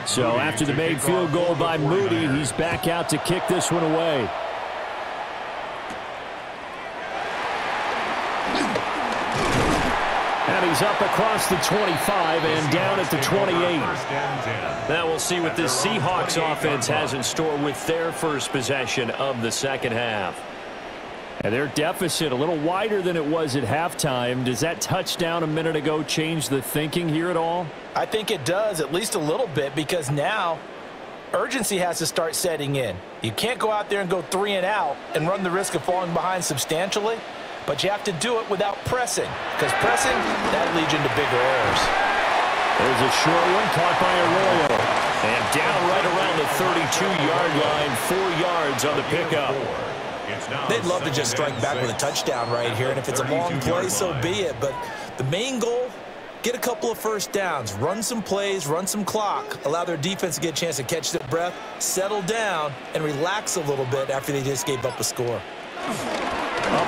So after the made field goal by Moody, he's back out to kick this one away. And he's up across the 25 and down at the 28. Now we'll see what this Seahawks offense has in store with their first possession of the 2nd half. And their deficit a little wider than it was at halftime. Does that touchdown a minute ago change the thinking here at all? I think it does, at least a little bit, because now urgency has to start setting in. You can't go out there and go 3 and out and run the risk of falling behind substantially, but you have to do it without pressing, because pressing, that leads you into bigger errors. There's a short one caught by Arroyo. And down right around the 32-yard line, 4 yards on the pickup. They'd love to just strike back with a touchdown right here, and if it's a long play, so be it. But the main goal, get a couple of 1st downs, run some plays, run some clock, allow their defense to get a chance to catch their breath, settle down, and relax a little bit after they just gave up a score. Up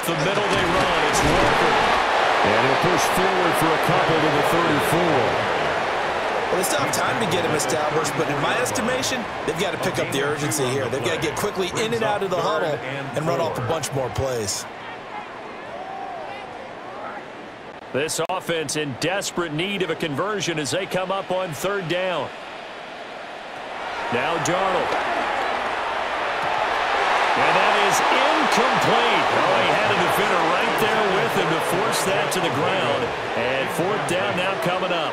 the middle they run. It's Walker. And he'll push forward for a couple to the 34. Well, they still have time to get him established, but in my estimation, they've got to pick up the urgency here. They've got to get quickly in and out of the huddle and run off a bunch more plays. This offense in desperate need of a conversion as they come up on 3rd down. Now Darnold. And that is incomplete. Oh, he had a defender right there with him to force that to the ground. And 4th down now coming up.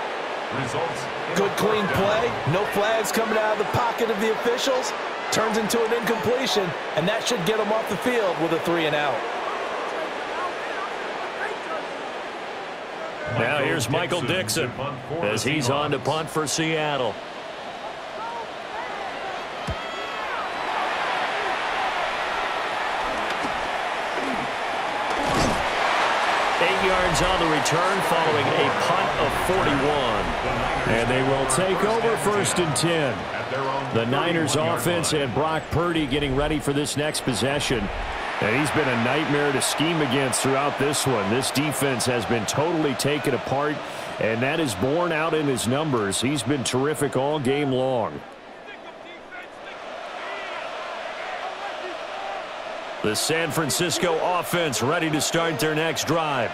Good clean play, no flags coming out of the pocket of the officials, turns into an incompletion, and that should get them off the field with a 3 and out. Now here's Michael Dixon as he's on to punt for Seattle. Yards on the return following a punt of 41. And they will take over 1st and 10. The Niners offense and Brock Purdy getting ready for this next possession. And he's been a nightmare to scheme against throughout this one. This defense has been totally taken apart, and that is borne out in his numbers. He's been terrific all game long. The San Francisco offense ready to start their next drive.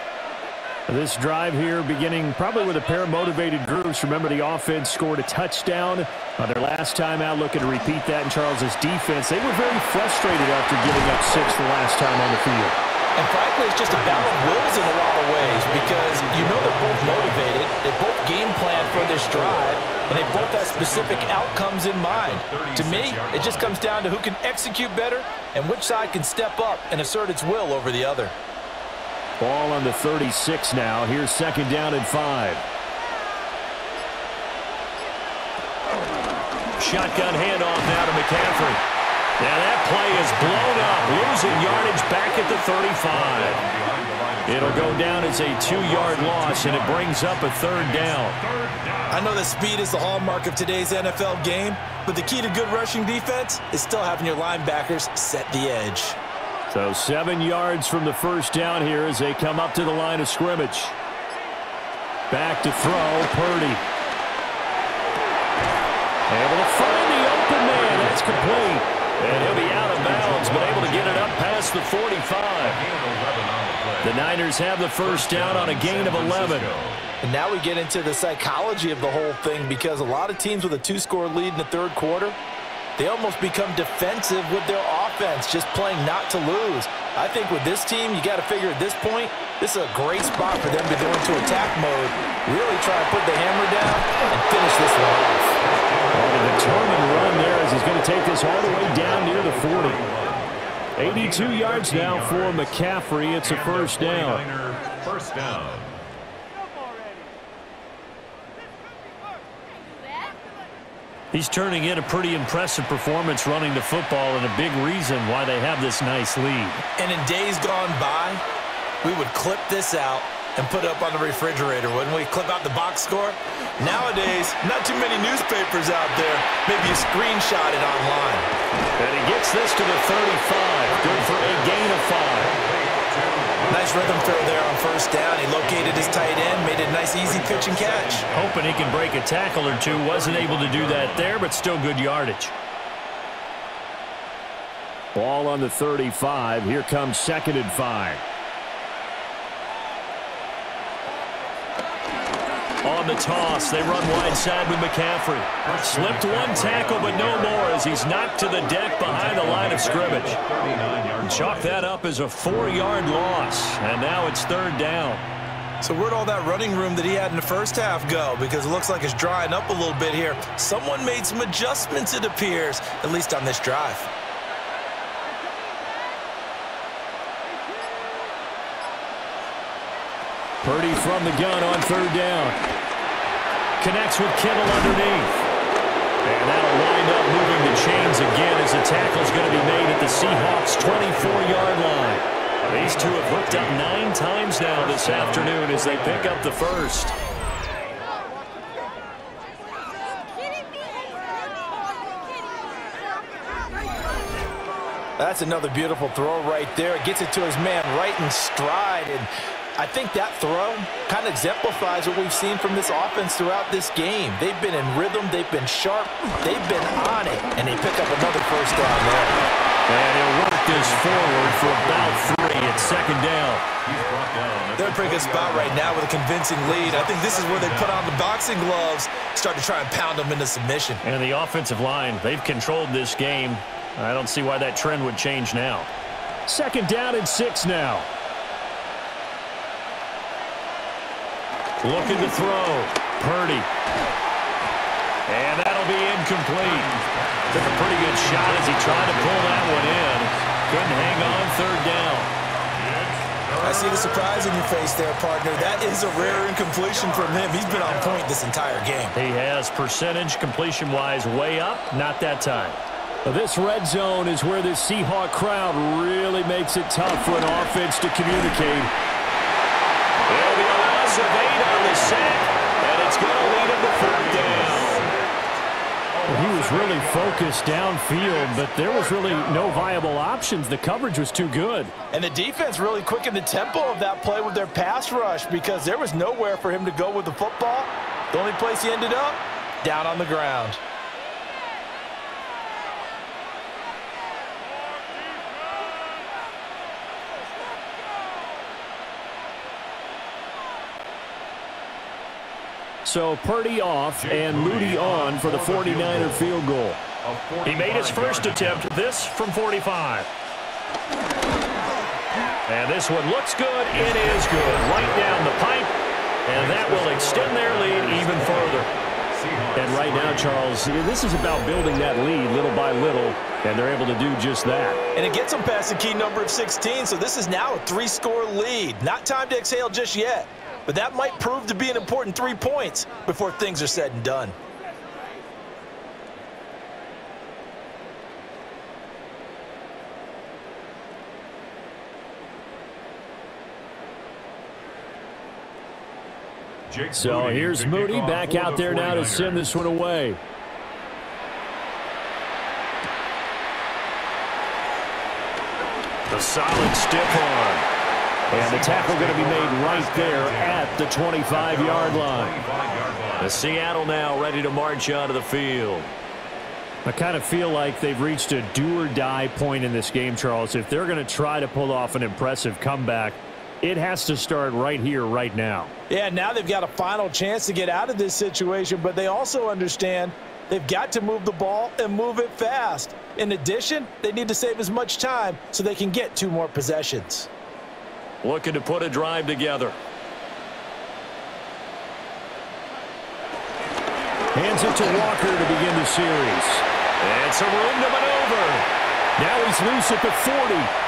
This drive here beginning probably with a pair of motivated groups. Remember, the offense scored a touchdown on their last time out, looking to repeat that in Charles's defense. They were very frustrated after giving up 6 the last time on the field. And frankly, it's just a battle of wills in a lot of ways, because you know they're both motivated, they're both game game plan for this drive, and they both have specific outcomes in mind. To me, it just comes down to who can execute better and which side can step up and assert its will over the other. Ball on the 36 now. Here's 2nd down and 5. Shotgun handoff now to McCaffrey. Now that play is blown up, losing yardage back at the 35. It'll go down as a 2-yard loss, and it brings up a 3rd down. I know that speed is the hallmark of today's NFL game, but the key to good rushing defense is still having your linebackers set the edge. So 7 yards from the 1st down here as they come up to the line of scrimmage. Back to throw, Purdy. Able to find the open man. That's complete. And he'll be out of bounds, but able to get it up past the 45. The Niners have the 1st down on a gain of 11. And now we get into the psychology of the whole thing, because a lot of teams with a 2-score lead in the 3rd quarter, they almost become defensive with their offense, just playing not to lose. I think with this team, you got to figure at this point, this is a great spot for them to go into attack mode, really try to put the hammer down and finish this one off. A determined run there as he's going to take this all the way down near the 40. 82 yards now for McCaffrey. It's a 1st down. 1st down. He's turning in a pretty impressive performance running the football, and a big reason why they have this nice lead. And in days gone by, we would clip this out and put it up on the refrigerator, wouldn't we? Clip out the box score. Nowadays, not too many newspapers out there. Maybe you screenshot it online. And he gets this to the 35. Good for a gain of 5. Nice rhythm throw there on 1st down. He located his tight end, made it a nice easy pitch and catch. Hoping he can break a tackle or two. Wasn't able to do that there, but still good yardage. Ball on the 35. Here comes 2nd and 5. On the toss, they run wide side with McCaffrey. Slipped 1 tackle, but no more as he's knocked to the deck behind the line of scrimmage. Chalk that up as a 4-yard loss, and now it's 3rd down. So where'd all that running room that he had in the 1st half go? Because it looks like it's drying up a little bit here. Someone made some adjustments, it appears, at least on this drive. Purdy from the gun on 3rd down. Connects with Kittle underneath. And that'll wind up moving the chains again as the tackle's going to be made at the Seahawks' 24-yard line. These two have hooked up 9 times now this afternoon as they pick up the 1st. That's another beautiful throw right there. Gets it to his man right in stride, and I think that throw kind of exemplifies what we've seen from this offense throughout this game. They've been in rhythm, they've been sharp, they've been on it, and they pick up another 1st down there. And he'll work this forward for about 3 at 2nd down. They're in a pretty good spot right now with a convincing lead. I think this is where they put on the boxing gloves, start to try and pound them into submission. And the offensive line, they've controlled this game. I don't see why that trend would change now. 2nd down and 6 now. Looking to throw. Purdy. And that'll be incomplete. Took a pretty good shot as he tried to pull that one in. Couldn't hang on 3rd down. I see the surprise in your face there, partner. That is a rare incompletion from him. He's been on point this entire game. He has percentage completion-wise way up. Not that time. This red zone is where this Seahawk crowd really makes it tough for an offense to communicate. There'll be a loss of 8 on the sack, and it's going to lead him to 3rd down. Well, he was really focused downfield, but there was really no viable options. The coverage was too good. And the defense really quickened the tempo of that play with their pass rush, because there was nowhere for him to go with the football. The only place he ended up, down on the ground. So Purdy off and Moody on for the 49er field goal. He made his first attempt, this from 45. And this one looks good. It is good. Right down the pipe. And that will extend their lead even right now, Charles, this is about building that lead little by little, and they're able to do just that. And it gets them past the key number of 16, so this is now a 3-score lead. Not time to exhale just yet, but that might prove to be an important 3 points before things are said and done. So here's Moody back out there now to send this one away. The solid stiff arm. And the tackle going to be made right there at the 25-yard line. The Seattle now ready to march onto the field. I kind of feel like they've reached a do-or-die point in this game, Charles. If they're going to try to pull off an impressive comeback, it has to start right here, right now. Yeah, now they've got a final chance to get out of this situation, but they also understand they've got to move the ball and move it fast. In addition, they need to save as much time so they can get 2 more possessions. Looking to put a drive together. Hands it to Walker to begin the series. And some room to maneuver. Now he's loose at the 40.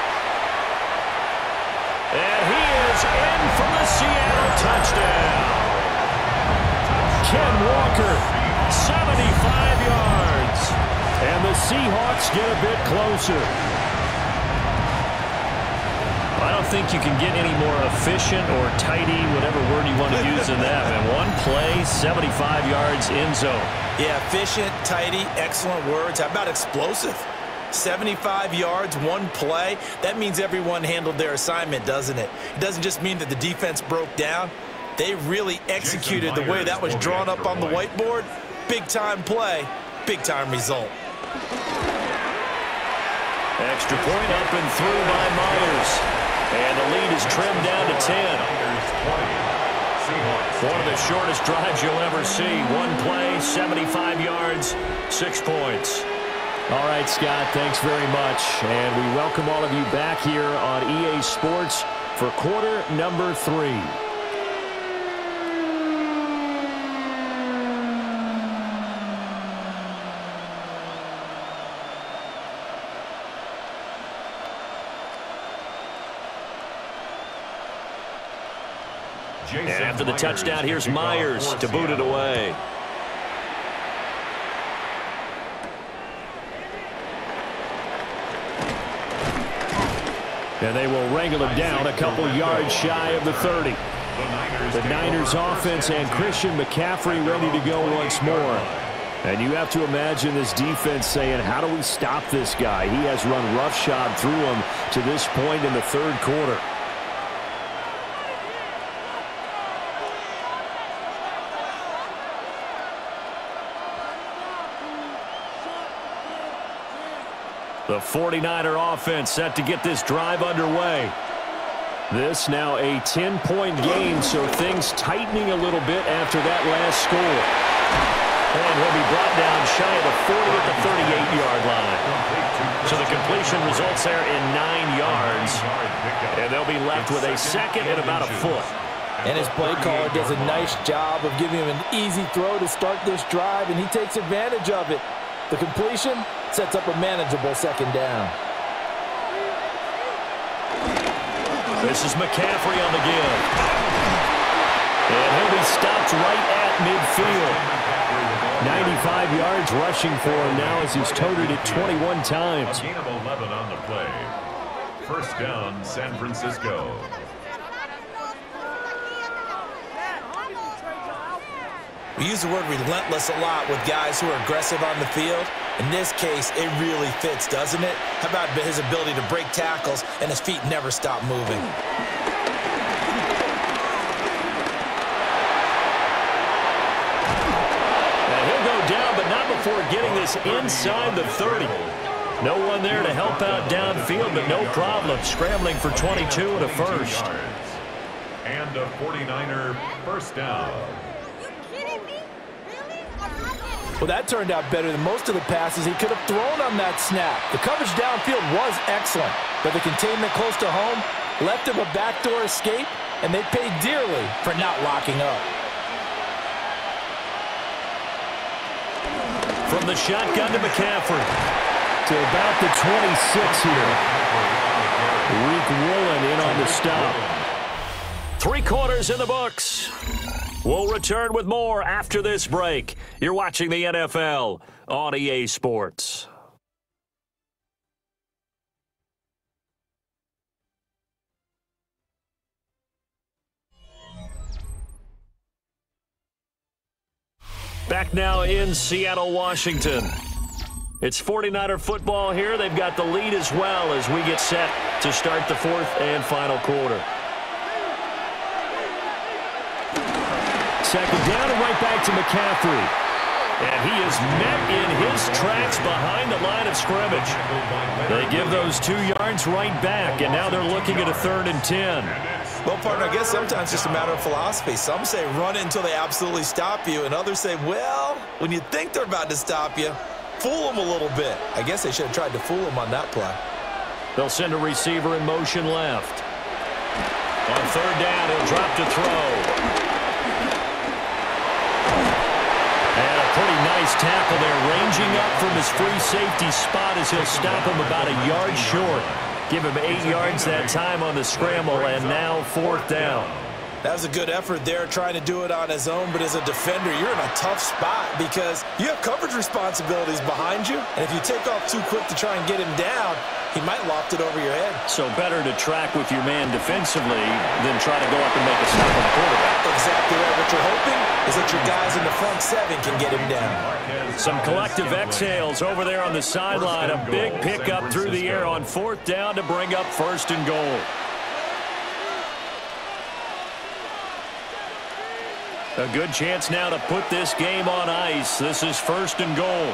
And he is in for the Seattle touchdown. Ken Walker, 75 yards. And the Seahawks get a bit closer. I don't think you can get any more efficient or tidy, whatever word you want to use in that. And one play, 75 yards in zone. Yeah, efficient, tidy, excellent words. How about explosive? 75 yards, one play. That means everyone handled their assignment, doesn't it? It doesn't just mean that the defense broke down. They really executed the way that was drawn up on the whiteboard. Big-time play, big-time result. Extra point up and through by Myers. And the lead is trimmed down to 10. One of the shortest drives you'll ever see. One play, 75 yards, 6 points. All right, Scott, thanks very much. And we welcome all of you back here on EA Sports for quarter number 3. And after the touchdown, here's Myers to boot it away. And they will wrangle him down a couple yards shy of the 30. The Niners offense and Christian McCaffrey ready to go once more. And you have to imagine this defense saying, how do we stop this guy? He has run roughshod through him to this point in the 3rd quarter. The 49er offense set to get this drive underway. This now a 10-point game, so things tightening a little bit after that last score. And he'll be brought down shy of the 40 at the 38-yard line. So the completion results there in 9 yards. And they'll be left with a second and about a foot. And his play caller does a nice job of giving him an easy throw to start this drive, and he takes advantage of it. The completion sets up a manageable 2nd down. This is McCaffrey on the give. And he'll be stopped right at midfield. 95 yards rushing for him now as he's toted it 21 times. A gain of 11 on the play. 1st down, San Francisco. We use the word relentless a lot with guys who are aggressive on the field. In this case, it really fits, doesn't it? How about his ability to break tackles and his feet never stop moving? And he'll go down, but not before getting this inside the 30. No one there to help out downfield, but no problem. Scrambling for 22 and a first. And a 49er 1st down. Well, that turned out better than most of the passes he could have thrown on that snap. The coverage downfield was excellent, but the containment close to home left him a backdoor escape, and they paid dearly for not locking up. From the shotgun to McCaffrey. To about the 26 here. Reek Woolen in on the stop. 3 quarters in the books. We'll return with more after this break. You're watching the NFL on EA Sports. Back now in Seattle, Washington. It's 49er football here. They've got the lead as well as we get set to start the 4th and final quarter. Second down and right back to McCaffrey. And he is met in his tracks behind the line of scrimmage. They give those 2 yards right back, and now they're looking at a 3rd and 10. Well, partner, I guess sometimes it's just a matter of philosophy. Some say run it until they absolutely stop you, and others say, well, when you think they're about to stop you, fool them a little bit. I guess they should have tried to fool them on that play. They'll send a receiver in motion left. On 3rd down, he'll drop to throw. And a pretty nice tackle there, ranging up from his free safety spot as he'll stop him about a yard short. Give him 8 yards that time on the scramble, and now 4th down. That was a good effort there, trying to do it on his own, but as a defender, you're in a tough spot because you have coverage responsibilities behind you, and if you take off too quick to try and get him down, he might loft it over your head. So better to track with your man defensively than try to go up and make a stop on the quarterback. Exactly right. What you're hoping is that your guys in the front 7 can get him down. Some collective exhales over there on the sideline. A big pickup through the air on 4th down to bring up 1st and goal. A good chance now to put this game on ice. This is 1st and goal.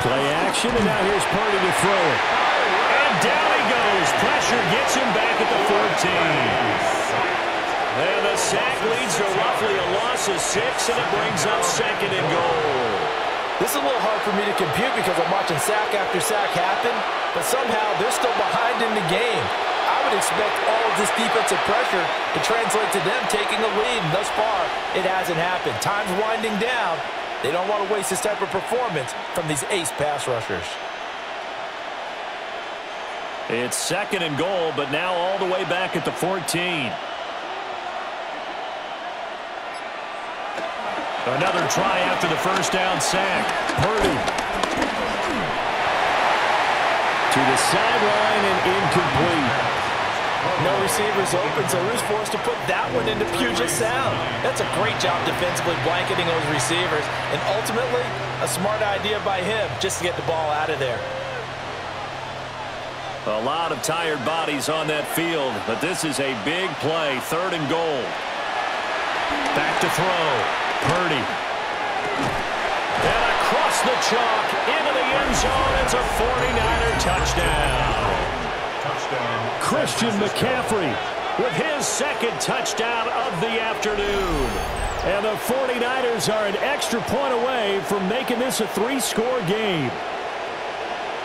Play action, and now here's Purdy to throw it. And down he goes. Pressure gets him back at the 14. And the sack leads to roughly a loss of 6, and it brings up 2nd and goal. This is a little hard for me to compute because I'm watching sack after sack happen, but somehow they're still behind in the game. I would expect all of this defensive pressure to translate to them taking a lead, and thus far, it hasn't happened. Time's winding down. They don't want to waste this type of performance from these ace pass rushers. It's 2nd and goal, but now all the way back at the 14. Another try after the 1st down sack. Purdy. To the sideline and incomplete. No receivers open, so Rue's forced to put that one into Puget Sound. That's a great job defensively blanketing those receivers, and ultimately, a smart idea by him just to get the ball out of there. A lot of tired bodies on that field, but this is a big play. 3rd and goal. Back to throw. Purdy. And across the chalk into the end zone. It's a 49er touchdown. Christian McCaffrey with his 2nd touchdown of the afternoon. And the 49ers are an extra point away from making this a 3-score game.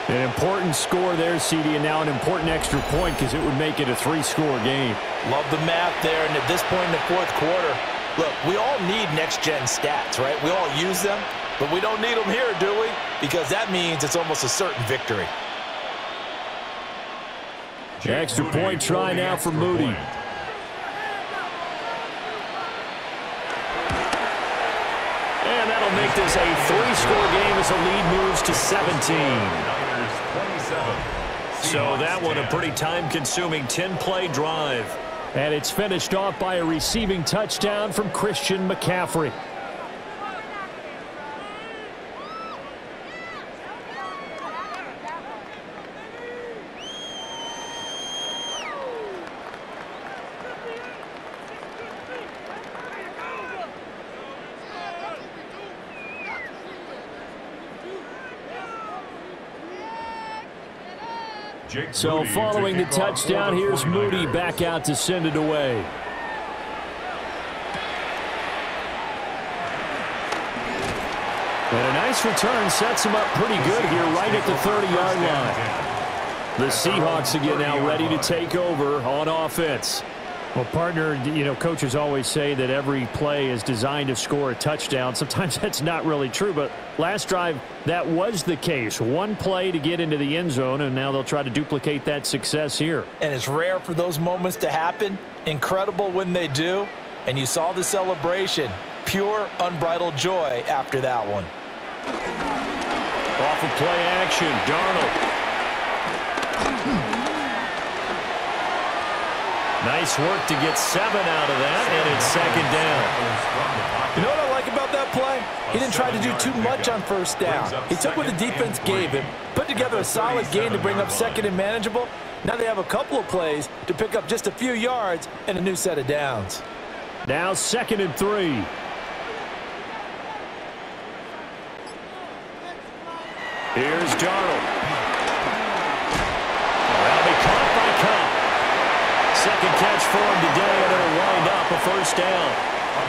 An important score there, CD, and now an important extra point because it would make it a 3-score game. Love the math there, and at this point in the 4th quarter, look, we all need next-gen stats, right? We all use them, but we don't need them here, do we? Because that means it's almost a certain victory. Extra point try now for Moody. And that'll make this a 3-score game as the lead moves to 17. So that one a pretty time-consuming 10-play drive. And it's finished off by a receiving touchdown from Christian McCaffrey. So following the touchdown, here's Moody back out to send it away. And a nice return sets him up pretty good here right at the 30-yard line. The Seahawks again now ready to take over on offense. Well, partner, you know, coaches always say that every play is designed to score a touchdown. Sometimes that's not really true, but last drive, that was the case. One play to get into the end zone, and now they'll try to duplicate that success here. And it's rare for those moments to happen. Incredible when they do. And you saw the celebration. Pure, unbridled joy after that one. Off of play action, Darnold. Nice work to get 7 out of that, and it's second down. You know what I like about that play? He didn't try to do too much on first down. He took what the defense gave him, put together a solid gain to bring up second and manageable. Now they have a couple of plays to pick up just a few yards and a new set of downs. Now 2nd and 3. Here's Darnold. That'll be caught by Cobb. Second catch for him today, and it'll wind up a first down.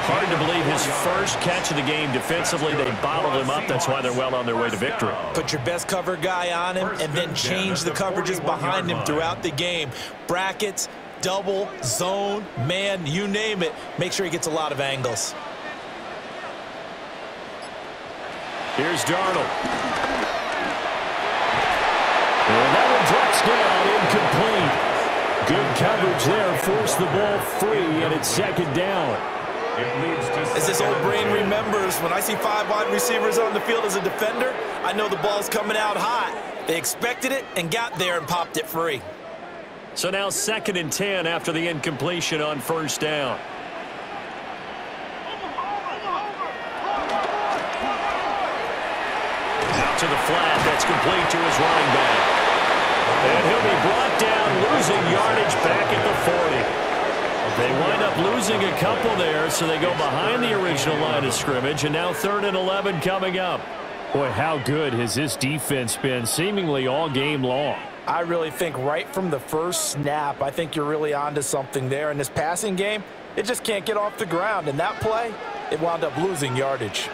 Hard to believe his first catch of the game defensively. They bottled him up. That's why they're well on their way to victory. Put your best cover guy on him and then change the coverages behind him throughout the game. Brackets, double, zone, man, you name it. Make sure he gets a lot of angles. Here's Darnold. And that one drops down, incomplete. Good coverage there, forced the ball free, and it's second down. As this old brain remembers, when I see 5 wide receivers on the field as a defender, I know the ball's coming out hot. They expected it and got there and popped it free. So now 2nd and 10 after the incompletion on first down. Out to the flat, that's complete to his running back. And he'll be brought down, losing yardage back at the 40. They wind up losing a couple there, so they go behind the original line of scrimmage, and now 3rd and 11 coming up. Boy, how good has this defense been seemingly all game long? I really think right from the first snap, I think you're really onto something there. In this passing game, it just can't get off the ground. And that play, it wound up losing yardage.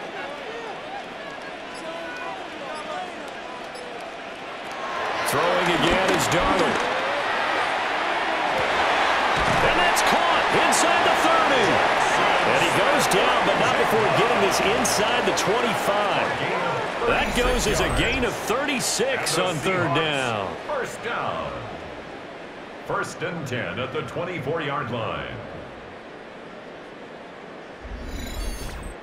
Throwing again is Darnold. And that's caught inside the 30. And he goes down, but not before getting this inside the 25. That goes as a gain of 36 on 3rd down. First down. 1st and 10 at the 24-yard line.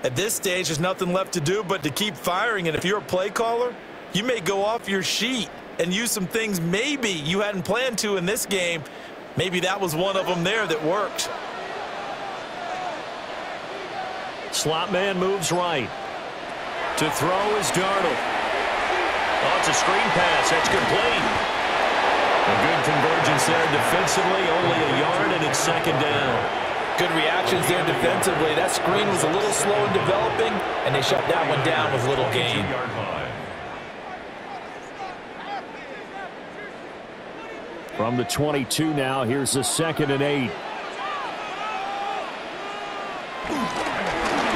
At this stage, there's nothing left to do but to keep firing. And if you're a play caller, you may go off your sheet and use some things maybe you hadn't planned to in this game. Maybe that was one of them there that worked. Slot man moves right. To throw is Darnold. Oh, it's a screen pass. That's complete. A good convergence there defensively. Only a yard, and it's second down. Good reactions there defensively. That screen was a little slow in developing, and they shut that one down with little gain. From the 22 now, here's the 2nd and 8.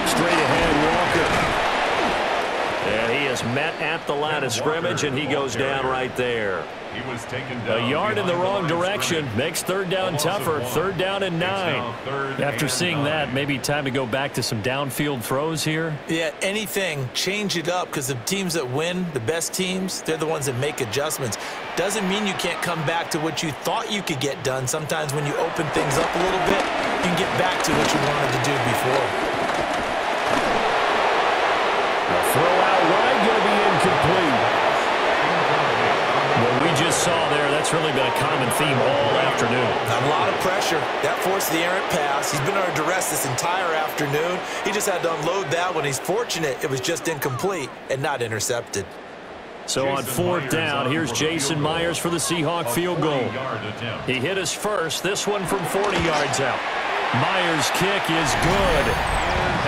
Straight ahead, Walker. And he is met at the line of scrimmage, and he goes down right there. He was taken down a yard in the wrong direction makes 3rd down tougher. 3rd down and 9. After seeing that, maybe time to go back to some downfield throws here. Yeah, anything, change it up, because the teams that win, the best teams, they're the ones that make adjustments. Doesn't mean you can't come back to what you thought you could get done. Sometimes when you open things up a little bit, you can get back to what you wanted to do before. A throw out wide, going to be incomplete. What we just saw there, that's really been a common theme all afternoon. A lot of pressure. That forced the errant pass. He's been under duress this entire afternoon. He just had to unload that one. He's fortunate it was just incomplete and not intercepted. So on 4th down, here's Jason Myers for the Seahawk field goal. He hit his first, this one from 40 yards out. Myers' kick is good,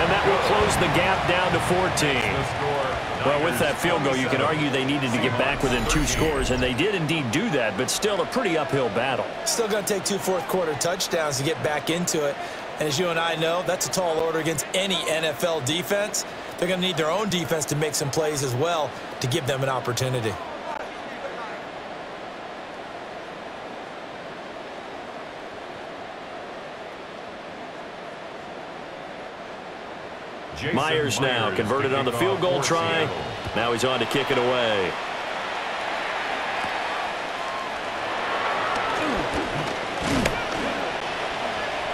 and that will close the gap down to 14. Well, with that field goal, you can argue they needed to get back within 2 scores, and they did indeed do that, but still a pretty uphill battle. Still going to take 2 fourth-quarter touchdowns to get back into it. And as you and I know, that's a tall order against any NFL defense. They're going to need their own defense to make some plays as well to give them an opportunity. Myers now converted on the field goal try. Now he's on to kick it away.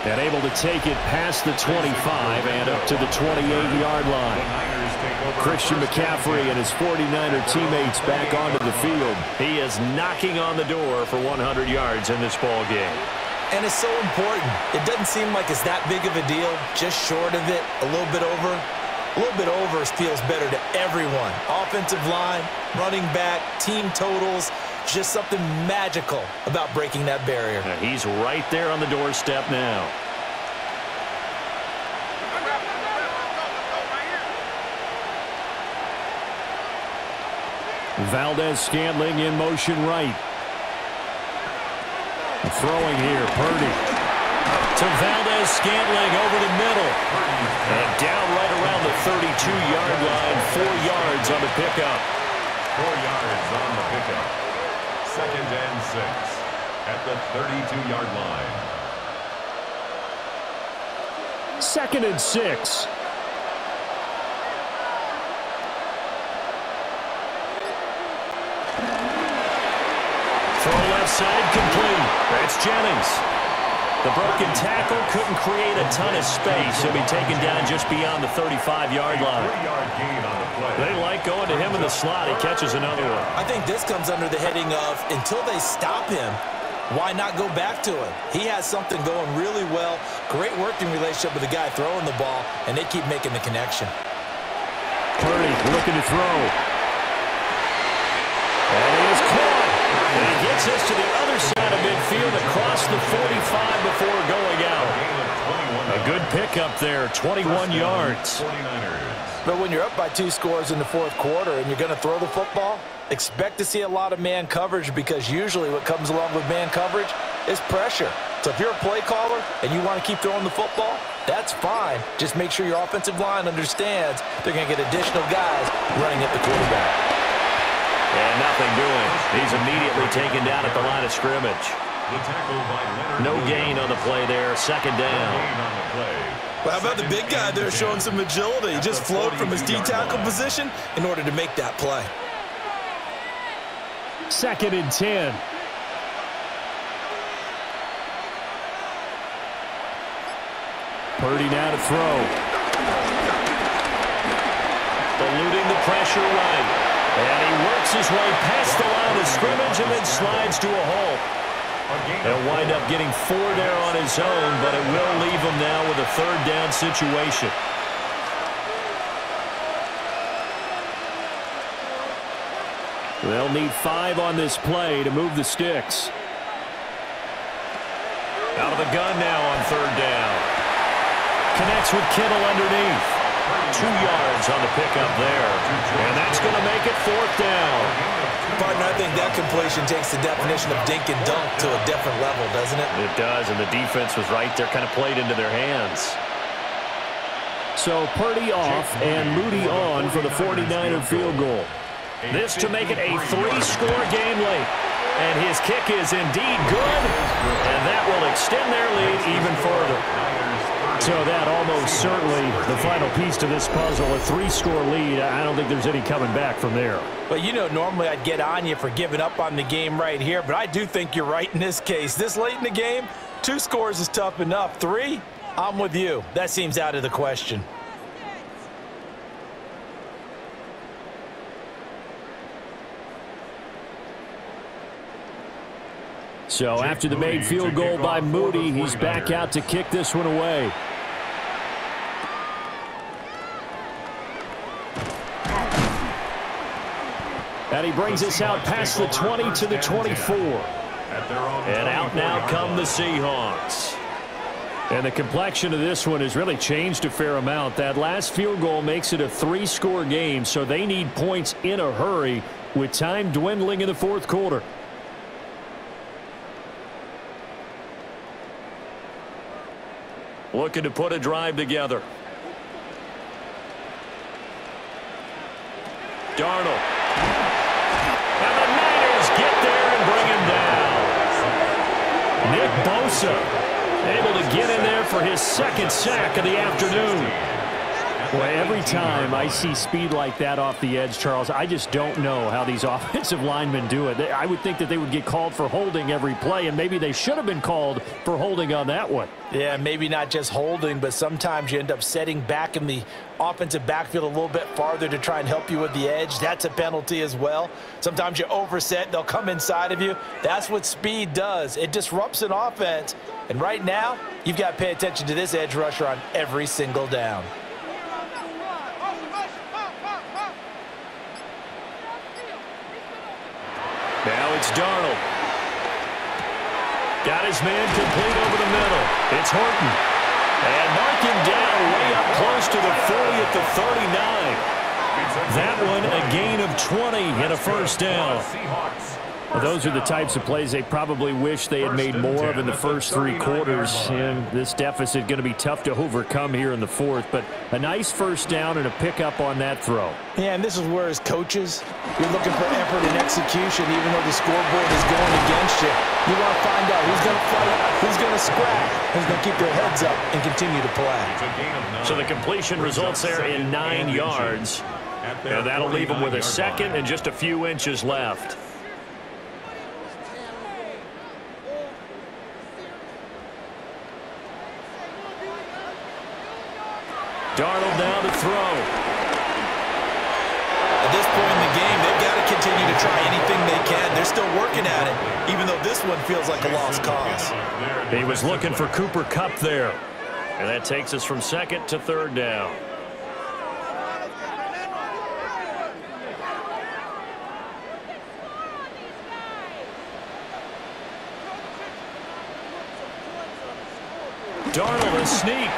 And able to take it past the 25 and up to the 28-yard line. Christian McCaffrey and his 49er teammates back onto the field. He is knocking on the door for 100 yards in this ball game. And it's so important. It doesn't seem like it's that big of a deal. Just short of it, a little bit over. A little bit over feels better to everyone. Offensive line, running back, team totals. Just something magical about breaking that barrier. And he's right there on the doorstep now. Valdez-Scantling in motion right. Throwing here, Purdy. To Valdez-Scantling over the middle. And down right around the 32-yard line. 4 yards on the pickup. 4 yards on the pickup. 2nd and 6 at the 32-yard line. 2nd and 6. Throw left side complete. That's Jennings. The broken tackle couldn't create a ton of space. He'll be taken down just beyond the 35-yard line. 3-yard gain on the play. They like going to him in the slot. He catches another one. I think this comes under the heading of until they stop him, why not go back to him? He has something going really well. Great working relationship with the guy throwing the ball, and they keep making the connection. Purdy looking to throw. And he is caught. And he gets us to the other side of midfield across the 45 before going out. A good pickup there, 21 yards. But when you're up by 2 scores in the 4th quarter and you're going to throw the football, expect to see a lot of man coverage, because usually what comes along with man coverage is pressure. So if you're a play caller and you want to keep throwing the football, that's fine. Just make sure your offensive line understands they're going to get additional guys running at the quarterback. And nothing doing. He's immediately taken down at the line of scrimmage. No gain on the play there. 2nd down. Well, how about the big guy there showing some agility? He just flowed from his D-tackle position in order to make that play. 2nd and 10. Purdy now to throw. Eluding the pressure right. And he works his way past the line of scrimmage and then slides to a halt. He'll wind up getting 4 there on his own, but it will leave him now with a 3rd down situation. They'll need 5 on this play to move the sticks. Out of the gun now on 3rd down. Connects with Kittle underneath. 2 yards on the pickup there. And that's going to make it 4th down. Partner, I think that completion takes the definition of dink and dunk to a different level, doesn't it? It does, and the defense was right there, kind of played into their hands. So Purdy off and Moody on for the 49er field goal. This to make it a 3-score game late. And his kick is indeed good, and that will extend their lead even further. So that almost certainly the final piece to this puzzle, a 3-score lead. I don't think there's any coming back from there. But you know, normally I'd get on you for giving up on the game right here, but I do think you're right in this case. This late in the game, 2 scores is tough enough. 3, I'm with you. That seems out of the question. So after the made field goal by Moody, he's back out to kick this one away. And he brings us out past the 20 to the 24. And out now come the Seahawks. And the complexion of this one has really changed a fair amount. That last field goal makes it a 3-score game, so they need points in a hurry with time dwindling in the 4th quarter. Looking to put a drive together. Darnold. And the Niners get there and bring him down. Nick Bosa able to get in there for his 2nd sack of the afternoon. Boy, every time I see speed like that off the edge, Charles, I just don't know how these offensive linemen do it. I would think that they would get called for holding every play, and maybe they should have been called for holding on that one. Yeah, maybe not just holding, but sometimes you end up setting back in the offensive backfield a little bit farther to try and help you with the edge. That's a penalty as well. Sometimes you overset, they'll come inside of you. That's what speed does. It disrupts an offense. And right now, you've got to pay attention to this edge rusher on every single down. Now it's Darnold. Got his man complete over the middle. It's Horton. And mark him down way up close to the 40 at the 39. That one a gain of 20 and a first down. Well, those are the types of plays they probably wish they had made more of in the first 3 quarters. And this deficit going to be tough to overcome here in the fourth. But a nice first down and a pickup on that throw. Yeah, and this is where as coaches, you're looking for effort and execution even though the scoreboard is going against you. You want to find out who's going to fight, who's going to scrap, who's going to keep their heads up and continue to play. So the completion results there in 9 yards. And that'll leave them with a second and just a few inches left. Darnold now to throw. At this point in the game, they've got to continue to try anything they can. They're still working at it, even though this one feels like a lost cause. He was looking for Cooper Kupp there. And that takes us from second to third down. Darnold a sneak.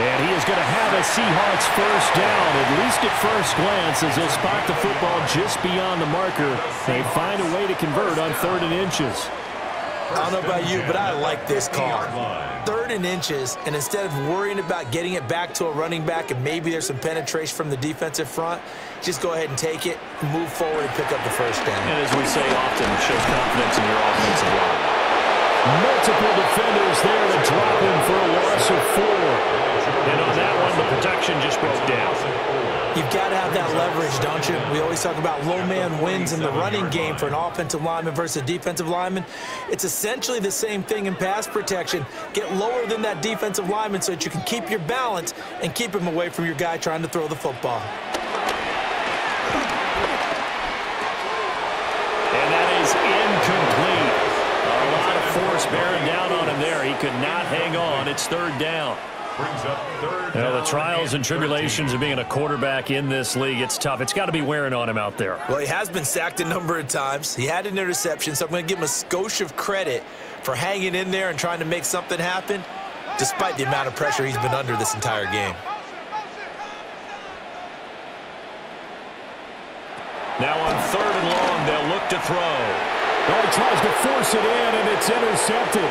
And he is going to have a Seahawks first down, at least at first glance, as they'll spot the football just beyond the marker. They find a way to convert on 3rd and inches. I don't know about you, but I like this call. 3rd and inches, and instead of worrying about getting it back to a running back and maybe there's some penetration from the defensive front, just go ahead and take it, move forward, and pick up the first down. And as we say often, it shows confidence in your offensive line. Multiple defenders there to drop him for a loss of 4. And on that one, the protection just broke down. You've got to have that leverage, don't you? We always talk about low man wins in the running game for an offensive lineman versus a defensive lineman. It's essentially the same thing in pass protection. Get lower than that defensive lineman so that you can keep your balance and keep him away from your guy trying to throw the football. And that is incomplete. A lot of force bearing down on him there. He could not hang on. It's 3rd down. The trials and tribulations of being a quarterback in this league, it's tough. It's got to be wearing on him out there. Well, he has been sacked a number of times. He had an interception, so I'm going to give him a skosh of credit for hanging in there and trying to make something happen, despite the amount of pressure he's been under this entire game. Now on 3rd and long, they'll look to throw. Oh, he tries to force it in, and it's intercepted.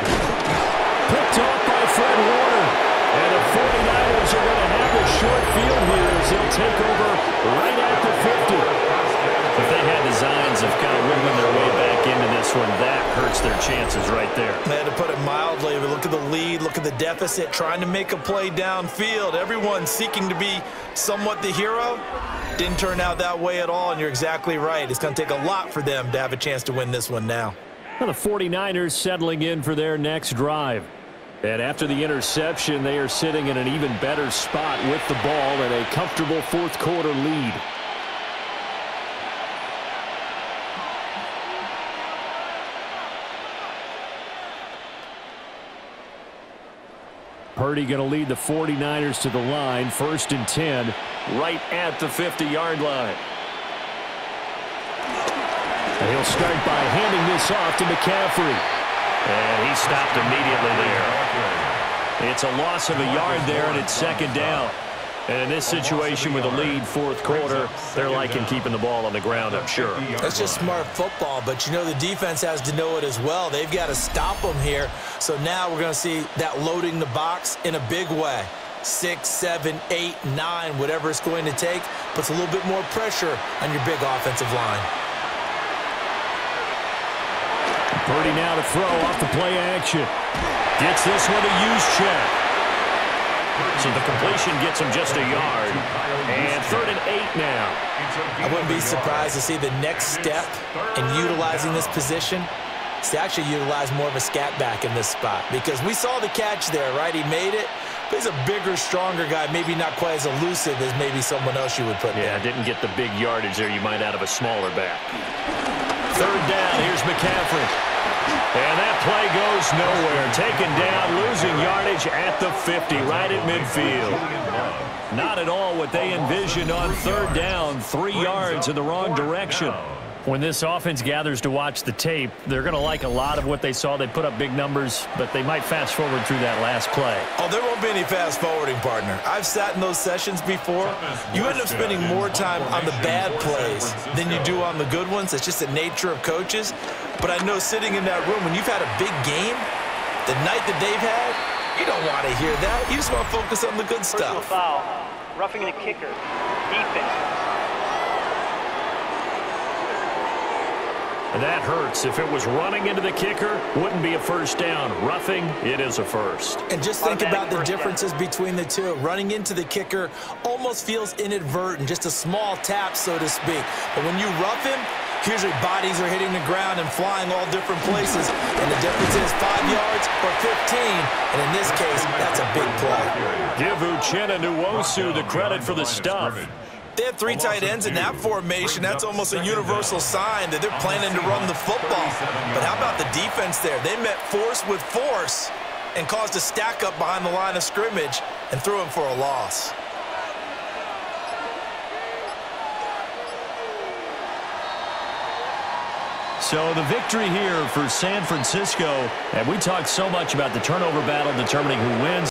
Picked off by Fred Warner. And the 49ers are going to have a short field here as they'll take over right at the 50. If they had designs of kind of wiggling their way back into this one, that hurts their chances right there. Man, to put it mildly, but look at the lead, look at the deficit, trying to make a play downfield. Everyone seeking to be somewhat the hero. Didn't turn out that way at all, and you're exactly right. It's going to take a lot for them to have a chance to win this one now. Well, the 49ers settling in for their next drive. And after the interception, they are sitting in an even better spot with the ball and a comfortable 4th quarter lead. Purdy going to lead the 49ers to the line, 1st and 10, right at the 50-yard line. And he'll start by handing this off to McCaffrey. And he stopped immediately there. It's a loss of a yard there, and it's 2nd down. And in this situation with a lead 4th quarter, they're liking keeping the ball on the ground, I'm sure. That's just smart football, but you know the defense has to know it as well. They've got to stop them here. So now we're going to see that loading the box in a big way. 6, 7, 8, 9, whatever it's going to take, puts a little bit more pressure on your big offensive line. Purdy now to throw off the play action. Gets this one to Juszczyk. So the completion gets him just a yard. And 3rd and 8 now. I wouldn't be surprised to see the next step in utilizing this position is to actually utilize more of a scat back in this spot, because we saw the catch there, right? He made it. But he's a bigger, stronger guy, maybe not quite as elusive as maybe someone else you would put there. Yeah, didn't get the big yardage there you might out of a smaller back. 3rd down, here's McCaffrey. And that play goes nowhere. Taken down, losing yardage at the 50, right at midfield. Not at all what they envisioned on 3rd down, 3 yards in the wrong direction. When this offense gathers to watch the tape, they're going to like a lot of what they saw. They put up big numbers, but they might fast forward through that last play. Oh, there won't be any fast forwarding, partner. I've sat in those sessions before. You end up spending more time on the bad plays than you do on the good ones. It's just the nature of coaches. But I know sitting in that room, when you've had a big game, the night that they've had, you don't want to hear that. You just want to focus on the good stuff. Foul, roughing the kicker, defense. And that hurts. If it was running into the kicker, wouldn't be a first down. Roughing, it is a first. And just think about the differences between the two. Running into the kicker almost feels inadvertent, just a small tap, so to speak. But when you rough him, usually bodies are hitting the ground and flying all different places. And the difference is 5 yards or 15. And in this case, that's a big play. Give Uchenna Nwosu the credit for the stuff. They have 3 tight ends in that formation. That's almost a universal sign that they're planning to run the football. But how about the defense there? They met force with force and caused a stack up behind the line of scrimmage and threw him for a loss. So the victory here for San Francisco, and we talked so much about the turnover battle determining who wins